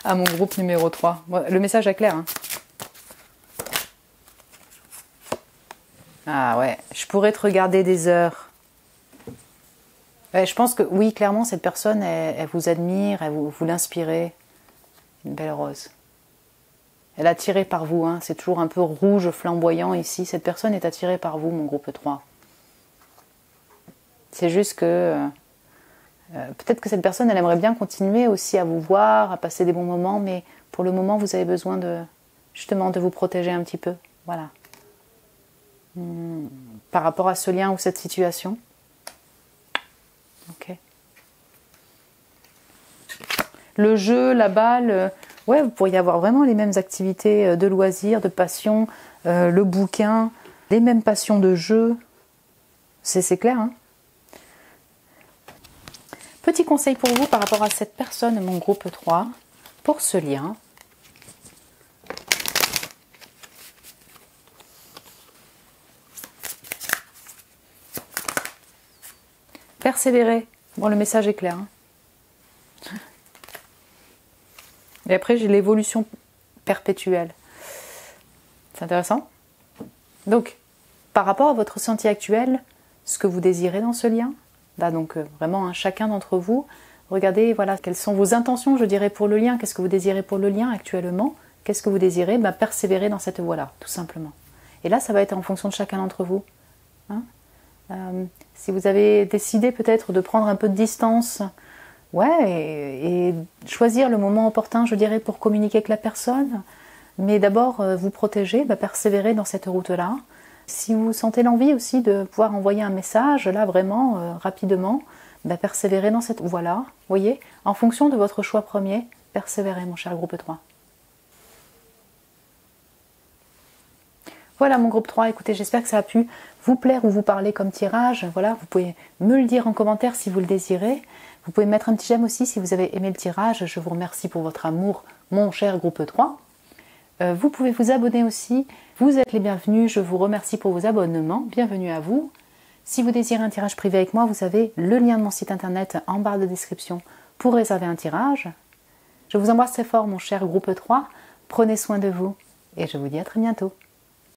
à mon groupe numéro 3 ? Le message est clair. Hein. Ah ouais, je pourrais te regarder des heures. Ouais, je pense que oui, clairement, cette personne, elle vous admire, vous l'inspirez. Une belle rose. Elle est attirée par vous, hein. C'est toujours un peu rouge, flamboyant ici. Cette personne est attirée par vous, mon groupe 3. C'est juste que peut-être que cette personne, elle aimerait bien continuer aussi à vous voir, à passer des bons moments, mais pour le moment, vous avez besoin justement de vous protéger un petit peu. Voilà. Par rapport à ce lien ou cette situation. Ok. Le jeu, la balle, ouais, vous pourriez avoir vraiment les mêmes activités de loisirs, de passion, le bouquin, les mêmes passions de jeu. C'est clair, hein ? Petit conseil pour vous par rapport à cette personne, mon groupe 3, pour ce lien. Persévérer. Bon, le message est clair. Hein. Et après, j'ai l'évolution perpétuelle. C'est intéressant. Donc, par rapport à votre ressenti actuel, ce que vous désirez dans ce lien, là, donc vraiment, hein, chacun d'entre vous, regardez, voilà, quelles sont vos intentions, je dirais, pour le lien. Qu'est-ce que vous désirez pour le lien actuellement ? Qu'est-ce que vous désirez ? Persévérer dans cette voie-là, tout simplement. Et là, ça va être en fonction de chacun d'entre vous. Hein ? Si vous avez décidé peut-être de prendre un peu de distance, ouais, et choisir le moment opportun, je dirais, pour communiquer avec la personne, mais d'abord vous protéger, persévérer dans cette route-là. Si vous sentez l'envie aussi de pouvoir envoyer un message, là vraiment, rapidement, persévérer dans cette voie-là, vous voyez, en fonction de votre choix premier, persévérer, mon cher groupe 3. Voilà mon groupe 3, écoutez, j'espère que ça a pu vous plaire ou vous parler comme tirage. Voilà, vous pouvez me le dire en commentaire si vous le désirez. Vous pouvez mettre un petit j'aime aussi si vous avez aimé le tirage. Je vous remercie pour votre amour, mon cher groupe 3. Vous pouvez vous abonner aussi. Vous êtes les bienvenus. Je vous remercie pour vos abonnements. Bienvenue à vous. Si vous désirez un tirage privé avec moi, vous avez le lien de mon site internet en barre de description pour réserver un tirage. Je vous embrasse très fort, mon cher groupe 3. Prenez soin de vous et je vous dis à très bientôt.